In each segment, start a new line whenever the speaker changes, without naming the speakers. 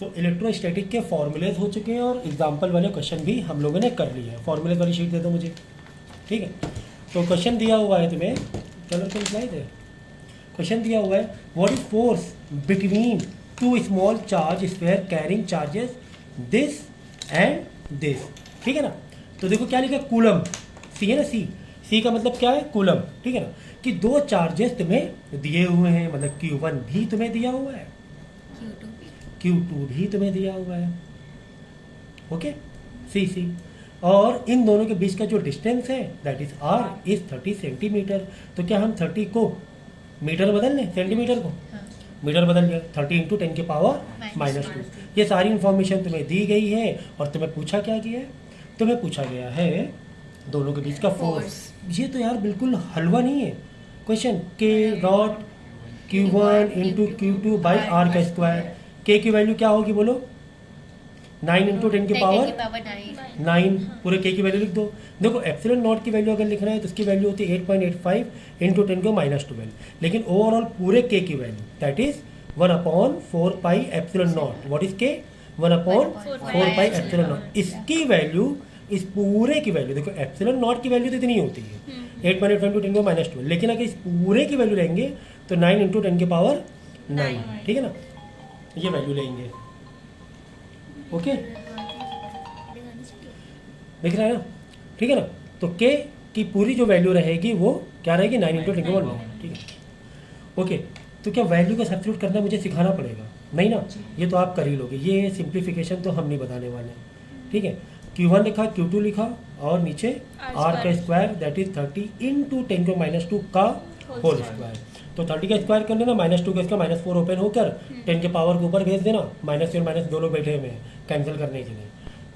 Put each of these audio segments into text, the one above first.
तो इलेक्ट्रोस्टैटिक के फॉर्मूलेज हो चुके हैं और एग्जाम्पल वाले क्वेश्चन भी हम लोगों ने कर लिए हैं। फॉर्मूलेज वाली शीट दे दो मुझे, ठीक है। तो क्वेश्चन दिया हुआ है तुम्हें, कलर पेन स्लाइड है। क्वेश्चन दिया हुआ है what is force between two small charge square carrying charges this and this, ठीक है ना। तो देखो क्या लिखा है, कूलम, सी है ना, सी का मतलब क्या है, कूलम, ठीक है ना। कि दो चार्जेस तुम्हें दिए हुए हैं, मतलब Q1 भी तुम्हें दिया हुआ है, Q2 भी तुम्हें दिया हुआ है, ओके, सी। और इन दोनों के बीच का जो डिस्टेंस है that is R is 30 centimetre. तो क्या हम 30 को मीटर बदल लें, सेंटीमीटर को मीटर बदल गया, 30 इंटू 10 के पावर -2। ये सारी इन्फॉर्मेशन तुम्हें दी गई है और तुम्हें पूछा क्या गया है, तुम्हें पूछा गया है दोनों के बीच का फोर्स। ये तो यार बिल्कुल हलवा नहीं है question. K Q1 into Q2 by R का स्क्वायर। K की वैल्यू क्या होगी बोलो, 9 इंटू 10 के पावर 9, पूरे K की वैल्यू लिख दो। देखो एप्सिलॉन नॉट की वैल्यू अगर लिखना है तो उसकी वैल्यू होती है 8.85 इंटू 10 को -12, लेकिन ओवरऑल पूरे K की value that is 1/4 pi epsilon not. What is K, 1/4 pi epsilon not. इसकी वैल्यू, इस पूरे की वैल्यू, देखो एप्सिलॉन नॉट की वैल्यू तो इतनी होती है 8.85 इंटू 10 को -12, लेकिन अगर इस पूरे की वैल्यू लेंगे तो 9 इंटू 10 के पावर 9, ठीक है ना, ये वैल्यू लेंगे, ओके, दिख रहा है ना, ठीक है ना। तो K की पूरी जो वैल्यू रहेगी वो क्या रहेगी, 9 इंटू 10 के पावर 9, ठीक है, ओके। तो क्या वैल्यू का सब्स्टिट्यूट करना मुझे सिखाना पड़ेगा, नहीं ना, ये तो आप कर ही लोगे, ये सिंप्लीफिकेशन तो हम नहीं बताने वाले, ठीक है। Q1 लिखा, Q2 लिखा और नीचे R का स्क्वायर दैट इज 30 इंटू 10 को -2 का होल स्क्वायर। तो 30 का स्क्वायर कर लेना, -2 का इसका -4 ओपन होकर 10 के पावर के ऊपर भेज देना, माइनस और माइनस दो लोग बैठे हुए हैं कैंसिल करने के लिए,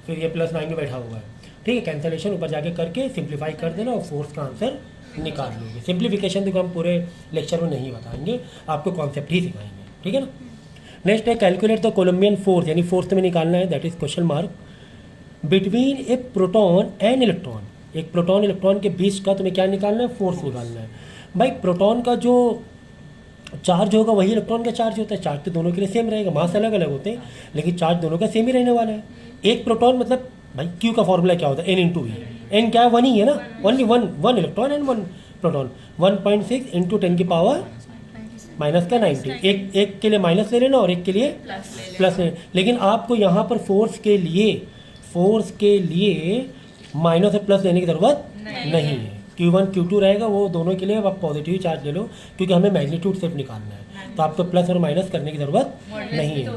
फिर ये +9 में बैठा हुआ है, ठीक है। कैंसिलेशन ऊपर जाके करके सिंप्लीफाई कर देना और फोर्स का आंसर निकाल लोगे। सिंप्लीफिकेशन देखो हम पूरे लेक्चर में नहीं बताएंगे, आपको कॉन्सेप्ट ही सिखाएंगे, ठीक है ना। नेक्स्ट है कैलकुलेट द कोलम्बियन फोर्स, यानी फोर्स तुम्हें निकालना है that is question mark between A proton and electron. एक प्रोटॉन इलेक्ट्रॉन के बीच का तुम्हें क्या निकालना है, फोर्स निकालना है। भाई प्रोटॉन का जो चार्ज होगा वही इलेक्ट्रॉन का चार्ज होता है, चार्ज तो दोनों के लिए सेम रहेगा, मास अलग अलग होते हैं लेकिन चार्ज दोनों का सेम ही रहने वाला है। एक प्रोटॉन मतलब भाई Q का फॉर्मूला क्या होता है, N इंटू V, N क्या है, 1 ही है ना, only one electron and 1 proton, 1.6 into 10 की पावर -90। एक के लिए माइनस ले लेना और एक के लिए प्लस ले, लेकिन आपको यहाँ पर फोर्स के लिए माइनस और प्लस लेने की ज़रूरत नहीं है। Q1 Q2 रहेगा, वो दोनों के लिए आप पॉजिटिव चार्ज ले लो क्योंकि हमें मैग्नीट्यूड सिर्फ निकालना है, तो आपको प्लस और माइनस करने की ज़रूरत नहीं है,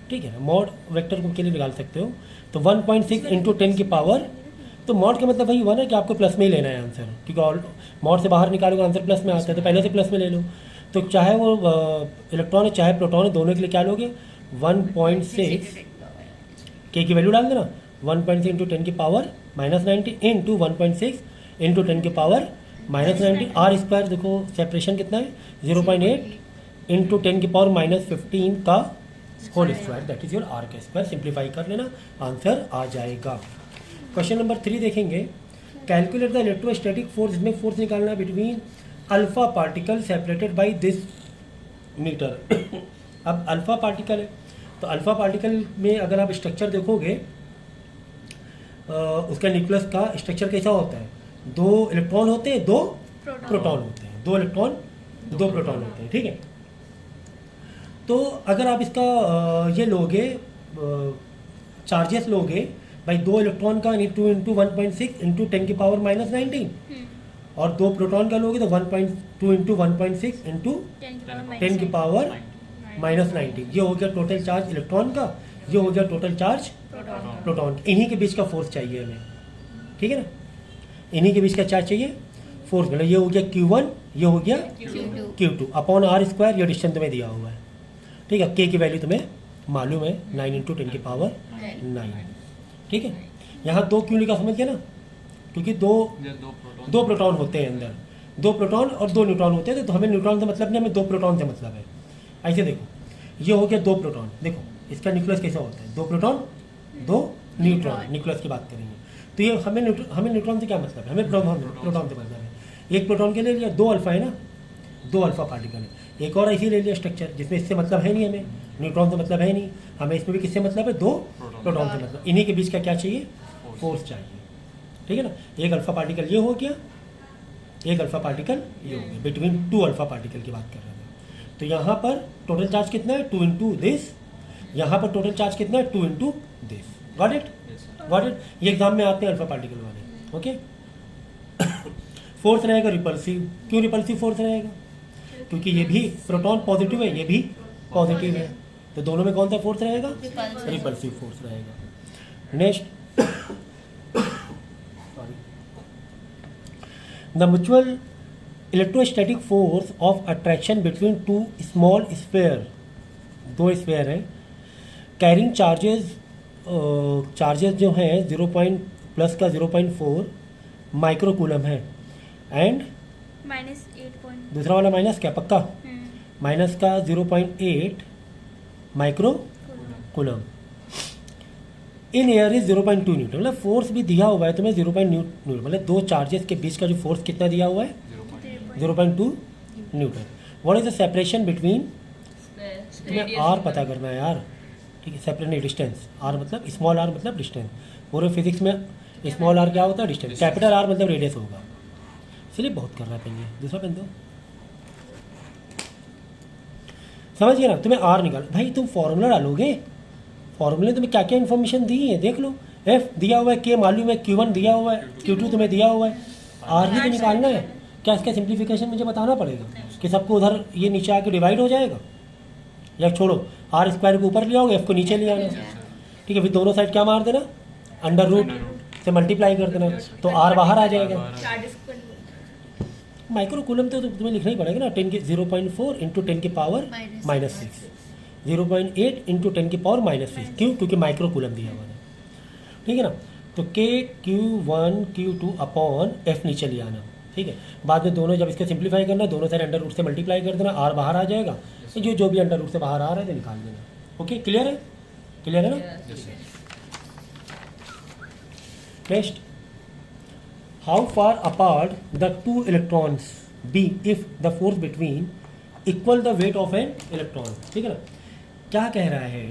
ठीक है ना। मॉड वेक्टर के लिए निकाल सकते हो, तो 1.6 इंटू 10 की पावर, तो मॉड का मतलब वही हुआ ना कि आपको प्लस में ही लेना है आंसर, क्योंकि मॉड से बाहर निकालोगे आंसर प्लस में आता है, तो पहले से प्लस में ले लो। तो चाहे वो इलेक्ट्रॉन है चाहे प्रोटॉन है, दोनों के लिए क्या लोगे, 1.6 K की वैल्यू डाल देना, 1.6 इंटू 10 की पावर -90 इंटू 1.6 इंटू 10 की पावर -90। R स्क्वायर देखो सेपरेशन कितना है, 0.8 इंटू 10 की पावर -15 का whole square that is your R का स्क्वायर। सिंप्लीफाई कर लेना, आंसर आ जाएगा। क्वेश्चन नंबर 3 देखेंगे, कैलकुलेट द इलेक्ट्रोस्टैटिक फोर्स, इसमें फोर्स निकालना between alpha particle separated by this metre. अब अल्फा पार्टिकल है तो अल्फा पार्टिकल में अगर आप स्ट्रक्चर देखोगे उसका न्यूक्लियस का स्ट्रक्चर कैसा होता है, 2 इलेक्ट्रॉन होते हैं, 2 प्रोटॉन होते हैं, 2 इलेक्ट्रॉन 2 प्रोटॉन होते हैं, ठीक है। तो अगर आप इसका ये लोगे चार्जेस लोगे भाई, 2 इलेक्ट्रॉन का 2 इंटू 1.6 इंटू 10 की पावर -19 और 2 प्रोटॉन का लोगे तो 1.2 इंटू 1.6 इंटू 10 की पावर -90। ये हो गया टोटल चार्ज इलेक्ट्रॉन का, ये हो गया टोटल चार्ज प्रोटॉन। इन्हीं के बीच का फोर्स चाहिए हमें, ठीक है ना, इन्हीं के बीच का चार्ज चाहिए फोर्स। मतलब ये हो गया Q1, ये हो गया Q2 अपॉन R स्क्वायर, ये डिस्टेंस तुम्हें दिया हुआ है, ठीक है। K की वैल्यू तुम्हें मालूम है 9 इंटू 10 की पावर 9, ठीक है। यहाँ 2 क्यों लिखा समझ गया ना, क्योंकि दो प्रोटॉन होते हैं अंदर, 2 प्रोटॉन और 2 न्यूट्रॉन होते हैं, तो हमें न्यूट्रॉन से मतलब नहीं, हमें 2 प्रोटॉन से मतलब है। ऐसे देखो, ये हो गया 2 प्रोटॉन, देखो इसका न्यूक्लियस कैसा होता है, 2 प्रोटॉन 2 न्यूट्रॉन, न्यूक्लियस की बात करेंगे तो ये हमें न्यूट्रॉन से क्या मतलब है, हमें प्रोटॉन से मतलब है। एक प्रोटॉन के ले लिया, 2 अल्फा है ना, 2 अल्फा पार्टिकल है। एक और ऐसे ले लिया स्ट्रक्चर जिसमें इससे मतलब है नहीं हमें, न्यूट्रॉन से मतलब है नहीं, हमें इसमें भी किससे मतलब है, दो प्रोटॉन से मतलब। इन्हीं के बीच का क्या चाहिए, फोर्स चाहिए, ठीक है ना। एक अल्फा पार्टिकल ये हो गया, एक अल्फा पार्टिकल ये हो गया, बिटवीन टू अल्फा पार्टिकल की बात कर रहे हैं। तो यहाँ पर टोटल चार्ज कितना है, 2 इंटू दिस, यहाँ पर टोटल चार्ज कितना है, 2 into this. Got it, got it. ये एग्जाम में आते हैं अल्फा पार्टिकल वाले, ओके। फोर्स रहेगा रिपल्सिव, क्यों रिपल्सिव फोर्स रहेगा, क्योंकि ये भी प्रोटॉन पॉजिटिव है, ये भी पॉजिटिव है, तो दोनों में कौन सा फोर्स रहेगा, रिपल्सिव फोर्स रहेगा। Next, the mutual electrostatic force of attraction between two small sphere, दो स्फेयर हैं, कैरिंग चार्जेस, चार्जेस जो हैं 0 प्लस का 0.4 माइक्रोकूलम है, एंड
-8
दूसरा वाला माइनस क्या पक्का, माइनस का 0.8 micro coulomb. In air is 0.2 Newton, मतलब फोर्स भी दिया हुआ है तुम्हें 0.2 न्यूटन, मतलब दो चार्जेस के बीच का जो फोर्स कितना दिया हुआ है, 0.2 Newton. What is the separation between, तुम्हें आर पता करना है यार, ठीक है, सेपरेट नहीं, डिस्टेंस। आर मतलब स्मॉल आर मतलब डिस्टेंस, पूरे फिजिक्स में स्मॉल आर क्या होता है, डिस्टेंस, कैपिटल आर मतलब रेडियस होगा, इसलिए बहुत कर रहा है पेन, ये दूसरा पेन दो, समझ गए ना। तुम्हें आर निकाल, भाई तुम फॉर्मूला डालोगे, फॉर्मूले तुम्हें क्या क्या इन्फॉर्मेशन दी है देख लो, एफ दिया हुआ है, के मालूम है, Q1 दिया हुआ है, Q2 तुम्हें दिया हुआ है, आर भी तो निकालना है। क्या इसका सिंप्लीफिकेशन मुझे बताना पड़ेगा कि सबको उधर ये नीचे आके डिवाइड हो जाएगा, या छोड़ो आर स्क्वायर को ऊपर ले आओगे, एफ को नीचे ले आना, ठीक है, फिर दोनों साइड क्या मार देना, अंडर रूट से मल्टीप्लाई कर देना, तो आर बाहर आ जाएगा। माइक्रो कूलम तो तुम्हें लिखना ही पड़ेगा ना, 0.4 इंटू 10 की पावर -6, 0.8 इंटू 10 की पावर -6, क्यों, क्योंकि माइक्रो कूलम दिया हुआ है, ठीक है ना। तो के Q1 Q2 अपॉन एफ नीचे ले आना, ठीक है। बाद में दोनों जब इसके सिंप्लीफाई करना, दोनों साइड अंडर रूट से मल्टीप्लाई कर देना, आर बाहर आ जाएगा, जो भी अंडर रूट से बाहर आ रहा है तो निकाल देना, ओके, क्लियर है, क्लियर है ना। Next, how far apart the two electrons be if the force between equal the weight of an electron, ठीक है ना। क्या कह रहा है,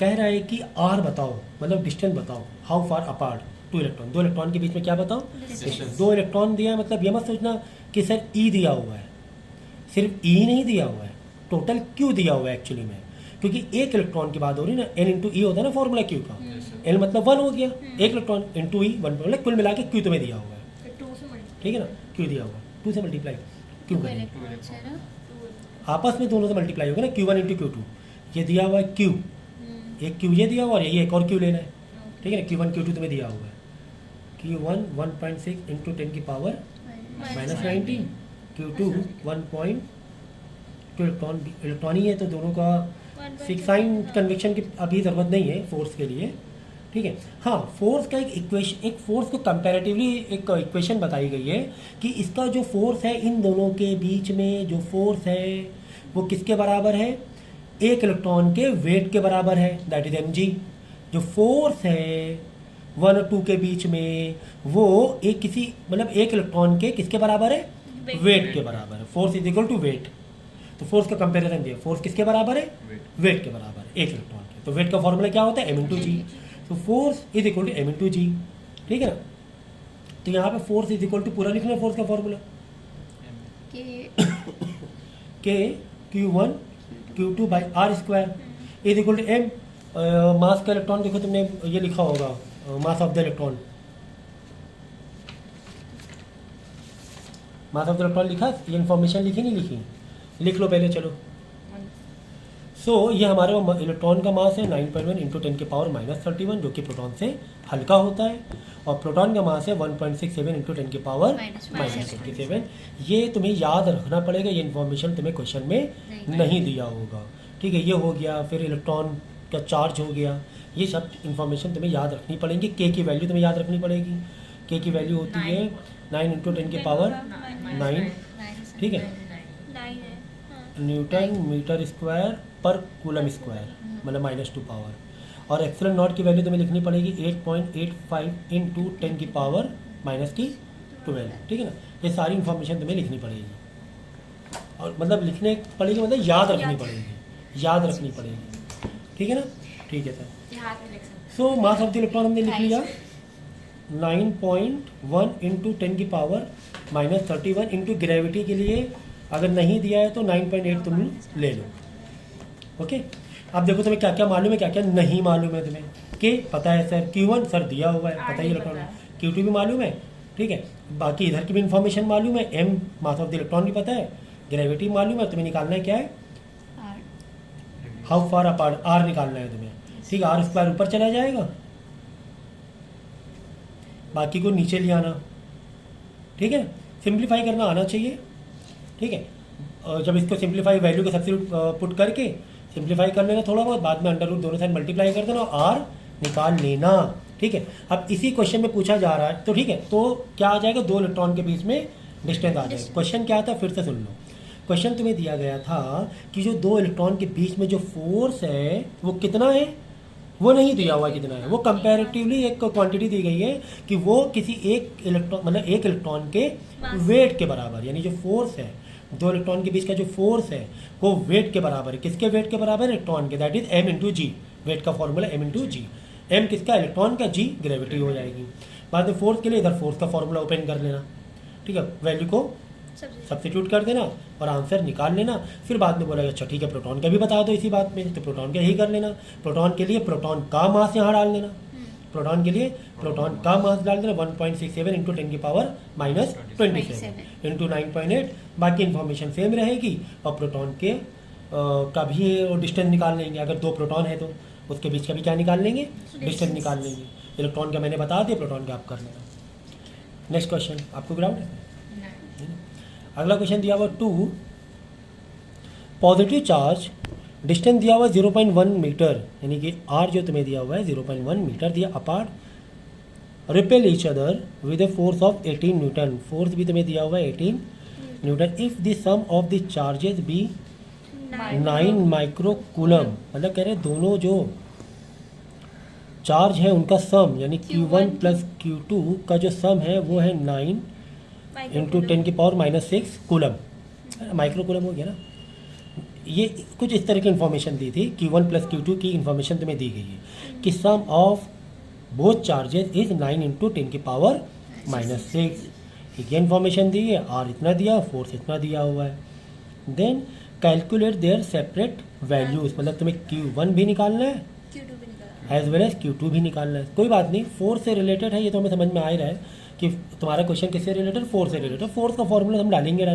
कह रहा है कि आर बताओ, मतलब डिस्टेंस बताओ, how far apart two electron, दो इलेक्ट्रॉन के बीच में क्या बताओ, डिस्टेंस। दो इलेक्ट्रॉन दिया है, मतलब ये मत सोचना कि सर ई दिया हुआ है, सिर्फ ई नहीं दिया हुआ है, टोटल क्यू दिया हुआ है एक्चुअली में, क्योंकि एक इलेक्ट्रॉन की बात हो रही है ना, एन इंटू ई होता है ना फॉर्मूला क्यू का, एल मतलब 1 हो गया, एक इलेक्ट्रॉन इंटू ई 1, मतलब कुल मिला के क्यू तुम्हें दिया हुआ है, ठीक है ना, क्यू दिया हुआ है, 2 से मल्टीप्लाई क्यू करेंगे, आपस में दोनों से मल्टीप्लाई होगा ना, Q1 इंटू Q2, ये दिया हुआ है क्यू, एक क्यू ये दिया हुआ और ये एक और क्यू लेना है, ठीक है ना। Q1 Q2 तुम्हें दिया हुआ है, Q1 1.6 इंटू 10 की पावर -19, Q2 1. इलेक्ट्रॉन ही है, तो दोनों का 6 साइन कन्वेक्शन की अभी ज़रूरत नहीं है फोर्स के लिए, ठीक है। हाँ, फोर्स का एक इक्वेशन, एक फोर्स को कंपैरेटिवली एक इक्वेशन बताई गई है कि इसका जो फोर्स है इन दोनों के बीच में, जो फोर्स है वो किसके बराबर है, एक इलेक्ट्रॉन के वेट के बराबर है, दैट इज mg। जो फोर्स है 1 और 2 के बीच में, वो एक किसी मतलब एक इलेक्ट्रॉन के किसके बराबर है, वेट के बराबर है, force is equal to weight. तो फोर्स का कंपैरिजन दिया, फोर्स किसके बराबर है, वेट के बराबर है, एक इलेक्ट्रॉन के। तो वेट का फॉर्मूला क्या होता है, m इंटू जी। तो force is equal to m into g, ठीक है ना। तो यहाँ पे फोर्स इज इक्वल टू पूरा लिखना है फोर्स का formula, k Q1 Q2 by are square is equal to m। Mass का इलेक्ट्रॉन देखो तुमने ये लिखा होगा, mass of the electron, mass of the electron लिखा, ये इन्फॉर्मेशन लिखी नहीं लिखी, लिख लो पहले, चलो। ये हमारे इलेक्ट्रॉन का मास है 9.1 इंटू 10 की पावर -31, जो कि प्रोटॉन से हल्का होता है, और प्रोटॉन का मास है 1.67 इंटू 10 की पावर -27। ये तुम्हें याद रखना पड़ेगा, ये इन्फॉर्मेशन तुम्हें क्वेश्चन में नहीं दिया होगा, ठीक है। ये हो गया, फिर इलेक्ट्रॉन का चार्ज हो गया, ये सब इन्फॉर्मेशन तुम्हें याद रखनी पड़ेगी। के की वैल्यू तुम्हें याद रखनी पड़ेगी, के की वैल्यू होती है 9 इंटू 10 की पावर 9, ठीक है, न्यूटन मीटर स्क्वायर पर कूलम स्क्वायर, मतलब -2 पावर। और एप्सिलॉन नॉट की वैल्यू तुम्हें लिखनी पड़ेगी 8.85 इंटू 10 की पावर -12, ठीक है ना। ये सारी इन्फॉर्मेशन तुम्हें लिखनी पड़ेगी, और मतलब लिखने पड़ेगी मतलब याद रखनी पड़ेगी, याद रखनी पड़ेगी, ठीक है ना। ठीक है सर।
ये हाथ में लिख सकते
सो मास ऑफ द इलेक्ट्रॉन हमने लिख लिया 9.1 इंटू 10 की पावर -31 इंटू ग्रेविटी के लिए अगर नहीं दिया है तो 9.8 तुम ले लो। ओके, अब देखो तुम्हें क्या क्या मालूम है, क्या क्या नहीं मालूम है तुम्हें। के पता है सर, Q1 सर दिया हुआ है, पता ही इलेक्ट्रॉन, Q2 भी मालूम है, ठीक है। बाकी इधर की भी इन्फॉर्मेशन मालूम है, M mass of the electron भी पता है, ग्रेविटी मालूम है। तुम्हें निकालना है क्या है, हाउ फार अपार्ट, R निकालना है तुम्हें, ठीक है। R स्क्वायर ऊपर चला जाएगा, बाकी को नीचे ले आना, ठीक है। सिंप्लीफाई करना आना चाहिए, ठीक है। जब इसको सिंप्लीफाई वैल्यू को सब्स्टिट्यूट पुट करके सिंप्लीफाई कर लेना थोड़ा बहुत, बाद में अंडर रूट दोनों साइड मल्टीप्लाई कर देना, R निकाल लेना, ठीक है। अब इसी क्वेश्चन में पूछा जा रहा है, तो ठीक है, तो क्या आ जाएगा, दो इलेक्ट्रॉन के बीच में डिस्टेंस आ जाएगा। क्वेश्चन क्या था, फिर से सुन लो। क्वेश्चन तुम्हें दिया गया था कि जो दो इलेक्ट्रॉन के बीच में जो फोर्स है वो कितना है, वो नहीं दिया हुआ कितना है, वो कंपैरेटिवली एक क्वांटिटी दी गई है कि वो किसी एक इलेक्ट्रॉन मतलब एक इलेक्ट्रॉन के वेट के बराबर, यानी जो फोर्स है दो इलेक्ट्रॉन के बीच का जो फोर्स है वो वेट के बराबर है। किसके वेट के बराबर है, इलेक्ट्रॉन के, that is m into g. Weight का formula m into g, m किसका, इलेक्ट्रॉन का, g ग्रेविटी हो जाएगी। बाद में फोर्स के लिए इधर फोर्स का फॉर्मूला ओपन कर लेना, ठीक है, वैल्यू को सब्स्टिट्यूट कर देना और आंसर निकाल लेना। फिर बाद में बोला अच्छा ठीक है प्रोटॉन का भी बता दो इसी बात में, तो प्रोटॉन का ही कर लेना। प्रोटॉन के लिए प्रोटॉन का मास यहाँ डाल देना, प्रोटॉन के लिए प्रोटॉन का मास डाल देना 1.67 इंटू 10 की पावर -27 इंटू 9.8। बाकी इन्फॉर्मेशन सेम रहेगी और प्रोटॉन के का भी डिस्टेंस निकाल लेंगे। अगर दो प्रोटॉन है तो उसके बीच का भी क्या निकाल लेंगे, डिस्टेंस निकाल लेंगे। इलेक्ट्रॉन का मैंने बता दिया, प्रोटॉन का आप कर लेना। नेक्स्ट क्वेश्चन, आपको ग्राउंड है। अगला क्वेश्चन दिया हुआ 2, पॉजिटिव चार्ज, डिस्टेंस दिया हुआ 0.1 मीटर, यानी कि R जो तुम्हें दिया हुआ है 0.1 मीटर दिया, apart repel each other with a force of 18 newton. Force भी तुम्हें दिया हुआ है 18 newton. If the sum of the charges be 9 micro coulomb, मतलब कह रहे हैं दोनों जो चार्ज है उनका सम, यानी Q1 प्लस Q2 का जो सम है वो है 9 इंटू 10 की पावर -6 कूलम। माइक्रो कूलम हो गया ना। ये कुछ इस तरह की इन्फॉर्मेशन दी थी, Q1 प्लस Q2 की इन्फॉर्मेशन तुम्हें दी गई है कि sum of both charges is 9 into 10 की पावर -6। ये इन्फॉर्मेशन दी है, R इतना दिया, फोर्स इतना दिया हुआ है। Then calculate their separate values, मतलब तुम्हें Q1 भी निकालना है एज वेल एज Q2 भी निकालना है। कोई बात नहीं, फोर्स से रिलेटेड है, ये तो हमें समझ में आ ही रहा है कि तुम्हारा क्वेश्चन किससे रिलेटेड, फोर्स से रिलेटेड। फोर्स का फॉर्मूला हम डालेंगे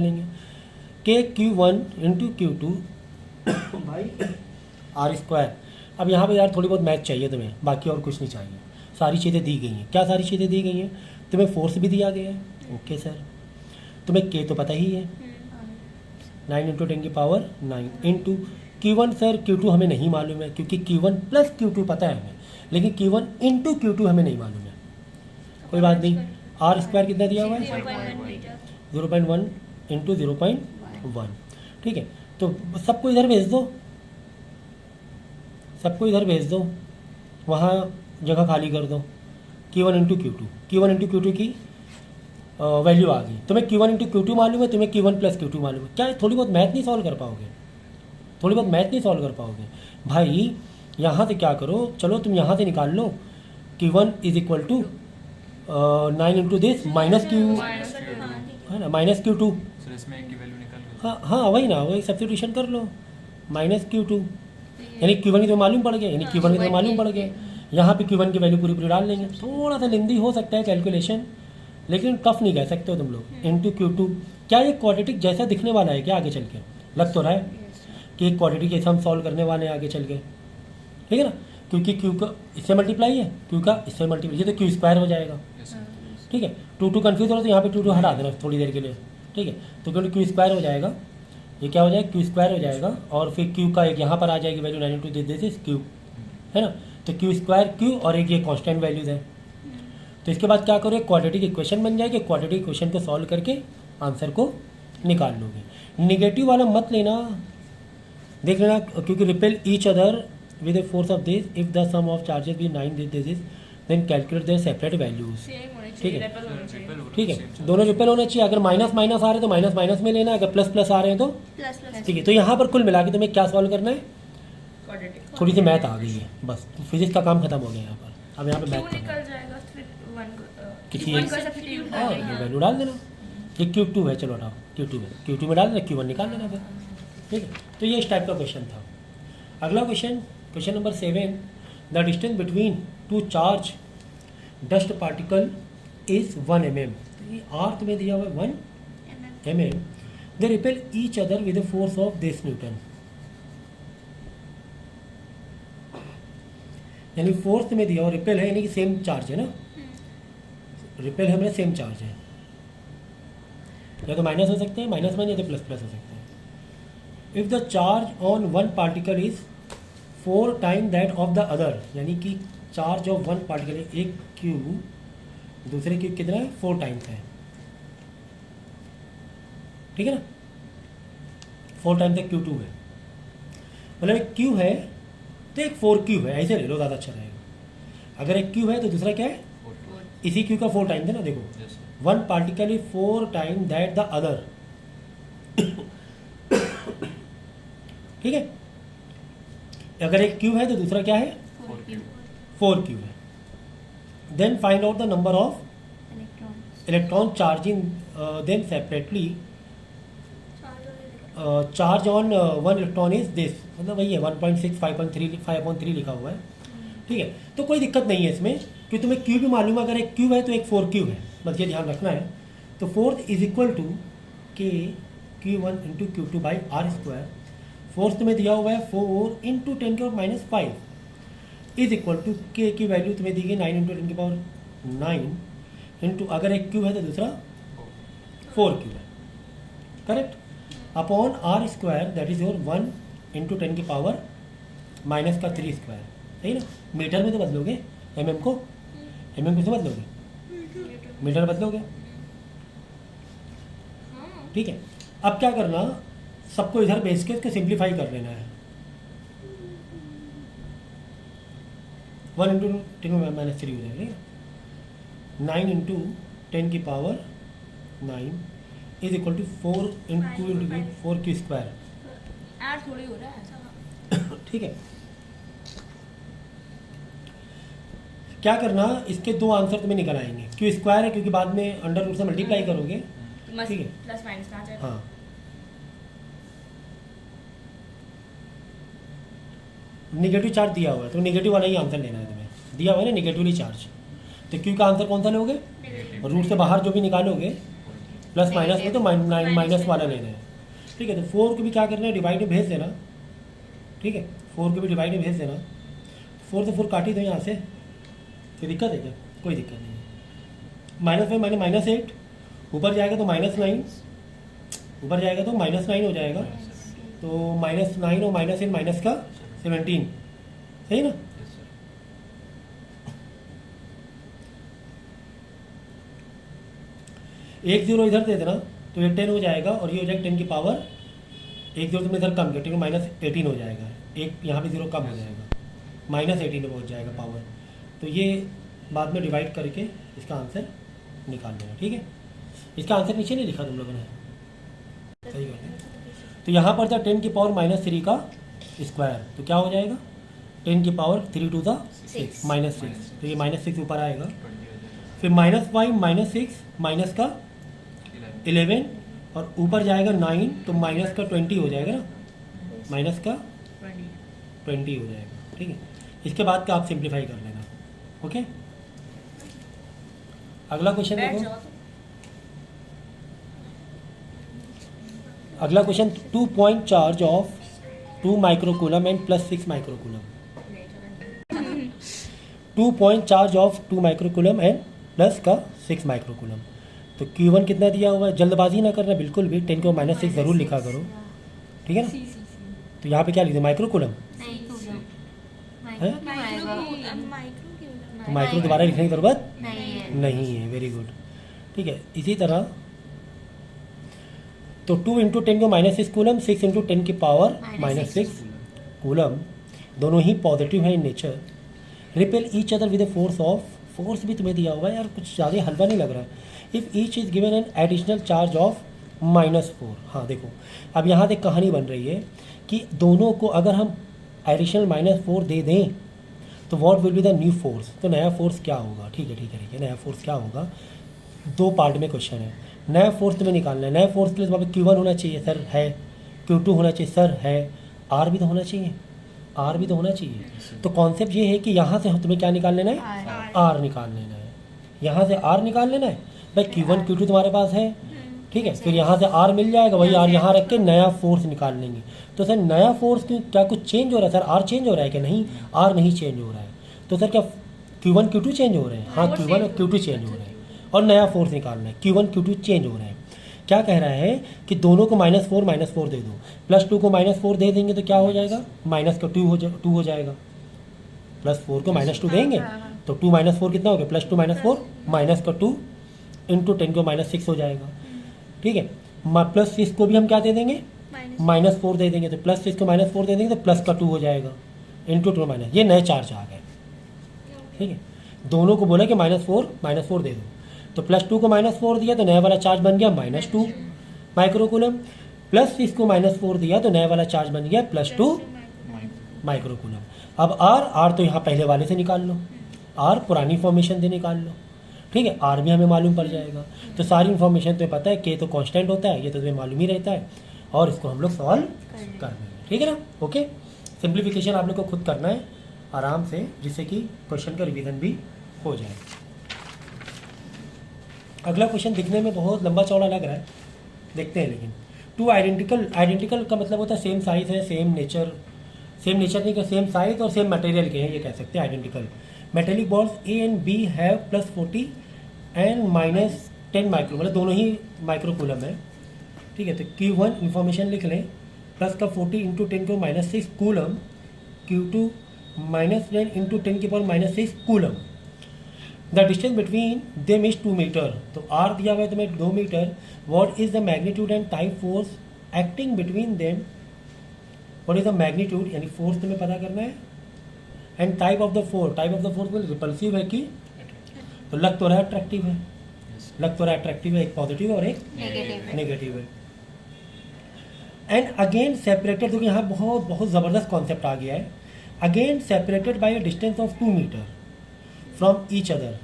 के Q1 इंटू Q2 भाई R स्क्वायर। अब यहाँ पे यार थोड़ी बहुत मैथ चाहिए तुम्हें, बाकी और कुछ नहीं चाहिए, सारी चीज़ें दी गई हैं। क्या सारी चीज़ें दी गई हैं, तुम्हें फोर्स भी दिया गया है, ओके सर। तुम्हें K तो पता ही है, 9 इंटू 10 की power 9 into Q1 sir, Q2 हमें नहीं मालूम है क्योंकि Q1 प्लस Q2 पता है हमें, लेकिन Q1 इंटू Q2 हमें नहीं मालूम है। कोई बात नहीं, R स्क्वायर कितना दिया हुआ है 0.1 इंटू 0.1, ठीक है। तो सबको इधर भेज दो, सबको इधर भेज दो, वहाँ जगह खाली कर दो। Q1 इंटू Q2 की वैल्यू आ गई। तुम्हें Q1 इंटू Q2 मालूम है, तुम्हें Q1 प्लस Q2 मालूम है। क्या थोड़ी बहुत मैथ नहीं सॉल्व कर पाओगे, थोड़ी बहुत मैथ नहीं सॉल्व कर पाओगे भाई। यहाँ से क्या करो, चलो तुम यहाँ से निकाल लो, Q1 is equal to 9 into this minus Q है ना, माइनस Q2। हाँ हाँ वही ना, वही सब्स्टिट्यूशन कर लो, -Q2, यानी Q1 की तो मालूम पड़ गया, यानी Q1 की तो मालूम पड़ गया। यहाँ पे Q1 की वैल्यू पूरी पूरी डाल लेंगे। थोड़ा सा लेंदी हो सकता है कैलकुलेशन, लेकिन टफ नहीं कह सकते हो तुम लोग। इंटू Q2, क्या ये क्वाड्रेटिक जैसा दिखने वाला है क्या आगे चल के, लग तो रहा है कि एक क्वाड्रेटिक जैसा हम सॉल्व करने वाले हैं आगे चल के, ठीक है ना। क्योंकि Q का इससे मल्टीप्लाई है, Q का इससे मल्टीप्लाई, ये तो Q स्क्वायर हो जाएगा, ठीक है। 2 कन्फ्यूज हो रहा तो यहाँ पे 2 हटा देना थोड़ी देर के लिए, ठीक है। तो क्योंकि Q स्क्वायर हो जाएगा, ये क्या हो जाएगा, Q स्क्वायर हो जाएगा, और फिर Q का एक यहाँ पर आ जाएगी value 9 into this is Q, है ना। तो Q स्क्वायर Q और एक ये कांस्टेंट वैल्यूज है। तो इसके बाद क्या करोगे, क्वाड्रेटिक इक्वेशन बन जाएगी। क्वाड्रेटिक इक्वेशन को सॉल्व करके आंसर को निकाल लोगे। निगेटिव वाला मत लेना, देख लेना, क्योंकि repel each other with a force of this if the sum of charges be 9 this is then calculate their separate values, ठीक है, ठीक है। दोनों रिपेल होना चाहिए। अगर माइनस माइनस आ रहे हैं तो माइनस माइनस में लेना, अगर प्लस प्लस आ रहे हैं तो ठीक है। तो यहाँ पर कुल मिला के तुम्हें क्या सॉल्व करना है,
क्वाड्रेटिक
थोड़ी सी मैथ आ गई है बस, तो फिजिक्स का काम खत्म हो गया यहाँ पर। अब यहाँ पे
क्यों
मैथ करना है।
निकल जाएगा फिर
किसी
वन
एक
का सब्स्टिट्यूट
हाँ
डालेंगे।
ये वैल्यू डाल देना। ये Q2 है, चलो हटाओ Q2 है, Q2 में डाल देना, Q1 निकाल लेना फिर, ठीक है। तो ये इस टाइप का क्वेश्चन था। अगला question, question number 7, the distance between two charge dust particle is 1 mm। तो ये अर्थ में दिया हुआ है 1 mm, they repel each other with the force of this Newton. यानी फोर्स में दिया और रिपेल है, यानी कि सेम चार्ज है ना, रिपेल है, सेम चार्ज है, या तो माइनस हो सकते हैं, -1 या तो प्लस हो सकते हैं। If the charge on one particle is 4 time that of the other, यानी कि चार्ज ऑफ वन पार्टिकल है, एक क्यूब दूसरे क्यूब कितना है 4 टाइम्स है, ठीक है ना, 4 टाइम्स एक Q2 है, मतलब एक क्यू है तो एक 4 क्यू है, ऐसे ले लो ज़्यादा अच्छा रहेगा। अगर एक क्यू है तो दूसरा क्या है, इसी क्यू का 4 टाइम्स है ना, देखो one particle is 4 time that the other, ठीक है। अगर एक क्यू है तो दूसरा क्या है 4 क्यू है। Then find out the number of electron charging them separately, charge on one electron is this, मतलब वही है 1.6 5.3 लिखा हुआ है, ठीक है। तो कोई दिक्कत नहीं है इसमें, क्योंकि तुम्हें क्यू भी मालूम है, अगर एक क्यू है तो एक 4 क्यू है, बस ये ध्यान रखना है। तो 4 is equal to k Q1 into Q2 by are square. Fourth में दिया हुआ है 4 इंटू 10 के पावर -5 इज इक्वल टू के की वैल्यू तुम्हें दी गई 9 इंटू 10 के पावर 9 इंटू, अगर एक क्यू है तो दूसरा 4 क्यू है, correct, upon r square that is your 1 into 10 की पावर माइनस का 3 स्क्वायर, सही ना। मीटर में तो बदलोगे, mm को से बदलोगे, मीटर बदलोगे, ठीक है। अब क्या करना, सबको इधर बेच के इसको सिंप्लीफाई कर लेना है। 1 इंटू 10 माइनस 3 हो जाएगा, ठीक है। 9 इंटू 10 की power 9 is equal to 4 into 4 Q square,
add थोड़ी हो रहा है,
ठीक है। क्या करना, इसके 2 आंसर तुम्हें निकल आएंगे, क्यू स्क्वायर है क्योंकि बाद में अंडर रूट से मल्टीप्लाई करोगे, ठीक है,
प्लस माइनस कहाँ जाएगा।
हाँ। निगेटिव चार्ज दिया हुआ है तो नेगेटिव वाला ही आंसर लेना है तुम्हें, दिया हुआ है ना निगेटिवली चार्ज, तो क्यू का आंसर कौन सा लोगे, रूट से बाहर जो भी निकालोगे प्लस माइनस में तो माइनस वाला लेना है, ठीक है। तो 4 को भी क्या करना है, डिवाइड में भेज देना, ठीक है, 4 को भी डिवाइड में भेज देना। 4 से 4 काट ही दो यहाँ से, कोई दिक्कत है क्या, कोई दिक्कत नहीं है। -5 माइनस -8, ऊपर जाएगा तो -9, ऊपर जाएगा तो -9 हो जाएगा, तो -9 और -8 माइनस का 17, सही ना। एक 0 इधर दे देना तो ये 10 हो जाएगा, और ये हो जाएगा 10 की पावर, एक 0 तुमने इधर कम किया, 10 -18 हो जाएगा, एक यहाँ पे 0 कम हो जाएगा, -18 में पहुँच जाएगा पावर। तो ये बाद में डिवाइड करके इसका आंसर निकाल देना, ठीक है। इसका आंसर नीचे नहीं लिखा तुम लोगों ने, सही बात है। तो यहाँ पर था 10 की पावर -3 का स्क्वायर, तो क्या हो जाएगा 10 की पावर 3 टू द 6 -6, तो ये -6 ऊपर आएगा, फिर -5 -6 माइनस का 11 और ऊपर जाएगा 9, तो माइनस का 20 हो जाएगा ना, माइनस का 20 हो जाएगा, ठीक है। इसके बाद का आप सिंप्लीफाई कर लेना, ओके। अगला क्वेश्चन देखो, अगला question 2 point charge of 2 microcoulomb and +6 microcoulomb, 2 point charge of 2 microcoulomb and plus का 6 माइक्रोकूलम। तो Q1 कितना दिया हुआ है, जल्दबाजी ना करना बिल्कुल भी, 10 को -6 ज़रूर लिखा करो, ठीक है ना। तो यहाँ पे क्या लिखते हैं, माइक्रोकूलम, तो माइक्रो दोबारा लिखने की ज़रूरत नहीं है, वेरी गुड, ठीक है। इसी तरह तो 2 इंटू 10 को -6 कूलम, 6 इंटू 10 की पावर -6 कूलम, दोनों ही पॉजिटिव है in nature, repel each other with force of, force भी तुम्हें दिया हुआ है यार, कुछ ज़्यादा हलवा नहीं लग रहा है। If each is given an additional charge of -4, हाँ देखो अब यहाँ से कहानी बन रही है कि दोनों को अगर हम एडिशनल -4 दे दें तो what will be the new force, तो नया फोर्स क्या होगा। ठीक है, नया फोर्स क्या होगा, दो पार्ट में क्वेश्चन है। नया फोर्स तुम्हें निकालना है, नया फोर्स के लिए वहाँ पे Q1 होना चाहिए सर, है, Q2 होना चाहिए सर, है, R भी तो होना चाहिए, R भी तो होना चाहिए। तो कॉन्सेप्ट ये है कि यहाँ से तुम्हें क्या निकाल लेना है, R निकाल लेना है, यहाँ से R निकाल लेना है भाई। Q1 Q2 तुम्हारे पास है, ठीक है, फिर यहाँ से R मिल जाएगा, वही R यहाँ रख के नया फोर्स निकाल लेंगे। तो सर नया फोर्स क्या कुछ चेंज हो रहा है सर, R चेंज हो रहा है कि नहीं, R नहीं चेंज हो रहा है। तो सर क्या Q1 Q2 चेंज हो रहे हैं, हाँ Q1 और Q2 चेंज हो रहे हैं, और नया फोर्स निकालना है, Q1 Q2 चेंज हो रहे हैं। क्या कह रहा है कि दोनों को -4 दे दो, +2 को -4 दे देंगे तो क्या हो जाएगा, -2 हो जाएगा, +4 को -2 देंगे तो 2 - 4 कितना हो गया, +2 - 4 -2 इंटू 10 को -6 हो जाएगा। ठीक है, +6 को भी हम क्या दे देंगे, -4 दे देंगे, तो +6 को -4 दे देंगे तो +2 हो जाएगा इंटू 2 ये नए चार्ज आ गए। ठीक है, दोनों को बोला कि -4 दे दो, तो +2 को -4 दिया तो नया वाला चार्ज बन गया -2 माइक्रोकूलम, प्लस इसको -4 दिया तो नया वाला चार्ज बन गया +2 माइक्रोकूलम। अब आर तो यहाँ पहले वाले से निकाल लो, आर पुरानी फॉर्मेशन से निकाल लो। ठीक है, आर भी हमें मालूम पड़ जाएगा। तो सारी इन्फॉर्मेशन तुम्हें पता है, के तो कांस्टेंट होता है, ये तो तुम्हें मालूम ही रहता है, और इसको हम लोग सॉल्व कर देंगे। ठीक है ना, ओके। सिंप्लीफिकेशन आप लोग को खुद करना है आराम से, जिससे कि क्वेश्चन का रिवीजन भी हो जाए। अगला क्वेश्चन दिखने में बहुत लंबा चौड़ा लग रहा है, देखते हैं। लेकिन टू आइडेंटिकल का मतलब होता है सेम साइज है, सेम नेचर नहीं कि सेम साइज और सेम मटेरियल के हैं, ये कह सकते हैं identical. Metallic balls A and B have +40 and -10 micro, मतलब दोनों ही माइक्रोकूलम है। ठीक है, तो Q1 इन्फॉर्मेशन लिख लें, प्लस का 40 इंटू 10 को -6 कूलम, Q2 -10 इंटू 10 की power -6 coulomb. The distance between them is 2 metre, तो R दिया हुआ है तुम्हें 2 metre. What is the magnitude and type force acting between them, what is the magnitude यानी फोर्स तुम्हें पता करना है, and type of the force में रिपल्सिव है कि, तो लग तो रहा है अट्रैक्टिव है, एक पॉजिटिव है और एक नेगेटिव है। एंड अगेन सेपरेटेड, देखो यहाँ बहुत ज़बरदस्त कॉन्सेप्ट आ गया है। Again separated by a distance of 2 metre from each other,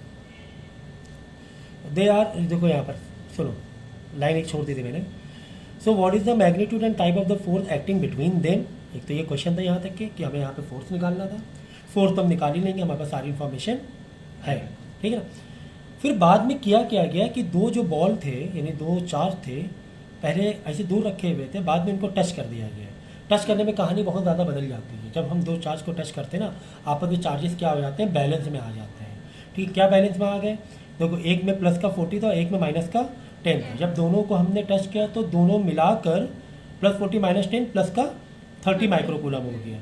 they are, देखो यहाँ पर सुनो, लाइन एक छोड़ दी थी मैंने। So what is the magnitude and type of the force acting between them, एक तो ये क्वेश्चन था यहाँ तक के कि हमें यहाँ पे फोर्स निकालना था। फोर्स तो हम निकाल ही लेंगे, हमारे पास सारी इन्फॉर्मेशन है। ठीक है ना, फिर बाद में क्या गया कि दो जो बॉल थे यानी दो चार्ज थे, पहले ऐसे दूर रखे हुए थे, बाद में इनको टच कर दिया गया। टच करने में कहानी बहुत ज़्यादा बदल जाती है। जब हम दो चार्ज को टच करते हैं ना, आपस में चार्जेस क्या हो जाते हैं, बैलेंस में आ जाते हैं। ठीक, क्या बैलेंस में आ गए, देखो एक में प्लस का 40 था, एक में माइनस का 10 था। जब दोनों को हमने टच किया तो दोनों मिलाकर +40 -10 प्लस का 30 माइक्रोकूलम हो गया।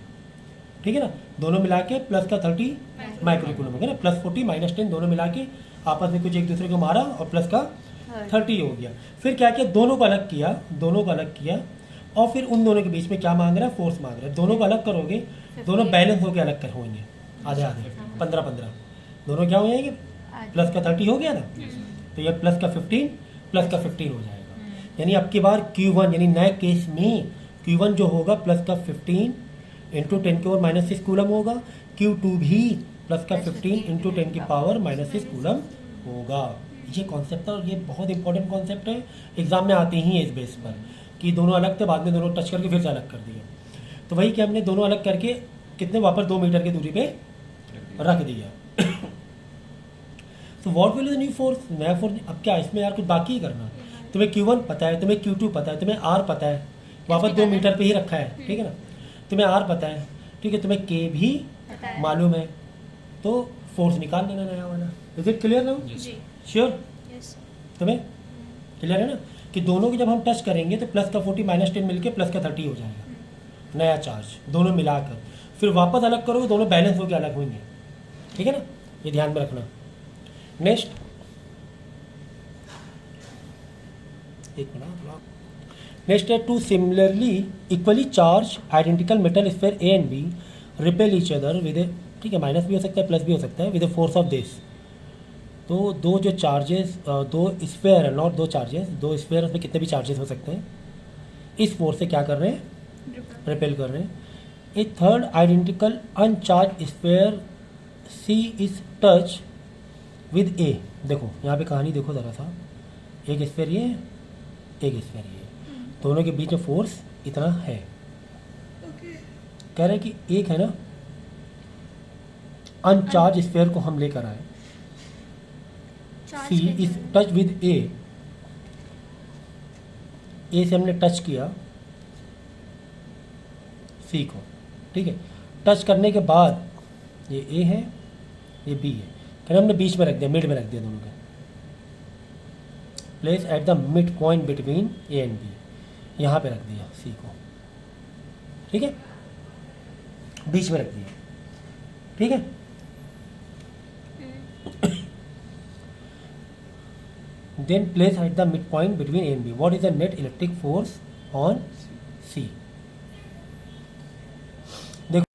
ठीक है ना, दोनों मिला के प्लस का 30 माइक्रोकूलम हो गया ना, +40 -10 दोनों मिला के आपस में कुछ एक दूसरे को मारा और प्लस का 30 हो गया। फिर क्या किया, दोनों को अलग किया और फिर उन दोनों के बीच में क्या मांग रहा है, फोर्स मांग रहा है। दोनों को अलग करोगे, दोनों बैलेंस होकर अलग कर होंगे, आधे 15 दोनों क्या हो जाएंगे, प्लस का 30 हो गया ना, तो ये प्लस का 15 हो जाएगा। यानी अब की बार Q1 यानी नए केस में Q1 जो होगा प्लस का 15 इंटू 10 की पावर -6 कूलम होगा, Q2 भी प्लस का 15 इंटू 10 की पावर -6 कूलम होगा। ये कॉन्सेप्ट है और ये बहुत इंपॉर्टेंट कॉन्सेप्ट है, एग्जाम में आते ही है इस बेस पर कि दोनों अलग थे, बाद में दोनों टच करके फिर से अलग कर दिए। तो वही कि हमने दोनों अलग करके कितने वापस 2 मीटर की दूरी पे रख दिया। तो what will the new force, नया फोर्स। अब क्या इसमें यार कुछ बाकी ही करना, तुम्हें Q1 पता है, तुम्हें Q2 पता है, तुम्हें R पता है, वापस 2 मीटर पे ही रखा है। ठीक है ना, तुम्हें R पता है, ठीक है, तुम्हें K भी मालूम है, तो फोर्स निकाल लेना नया वाला। इज इट क्लियर ना, श्योर, तुम्हें क्लियर है ना कि दोनों को जब हम टच करेंगे तो प्लस का 40 -10 मिलके प्लस का 30 हो जाएगा नया चार्ज, दोनों मिलाकर। फिर वापस अलग करोगे, दोनों बैलेंस होकर अलग होंगे। ठीक है ना, ये ध्यान में रखना। नेक्स्ट, एक मिनट, नेक्स्ट है two similarly equally charge identical metal sphere A and B repel each other with a, ठीक है, माइनस भी हो सकता है प्लस भी हो सकता है, with a force of this. तो दो जो चार्जेस, दो स्फीयर है, नॉट दो चार्जेस, दो स्फीयर में कितने भी चार्जेस हो सकते हैं, इस फोर्स से क्या कर रहे हैं, रिपेल कर रहे हैं। A third identical uncharged sphere C is touch with A. देखो यहाँ पे कहानी देखो ज़रा सा, एक स्फीयर ये एक स्फीयर ये, दोनों के बीच में फोर्स इतना है। कह रहे हैं कि एक है ना अनचार्ज स्फीयर को हम लेकर आए, सी इज टच विद ए से हमने टच किया सी को, ठीक है। टच करने के बाद ये ए है ये बी है, कहना हमने बीच में रख दिया, मिड में रख दिया दोनों के, place at the mid point between A and B, यहाँ पे रख दिया सी को, ठीक है, बीच में रख दिया, ठीक है। Then place at the midpoint between A and B. What is the net electric force on C? देखो,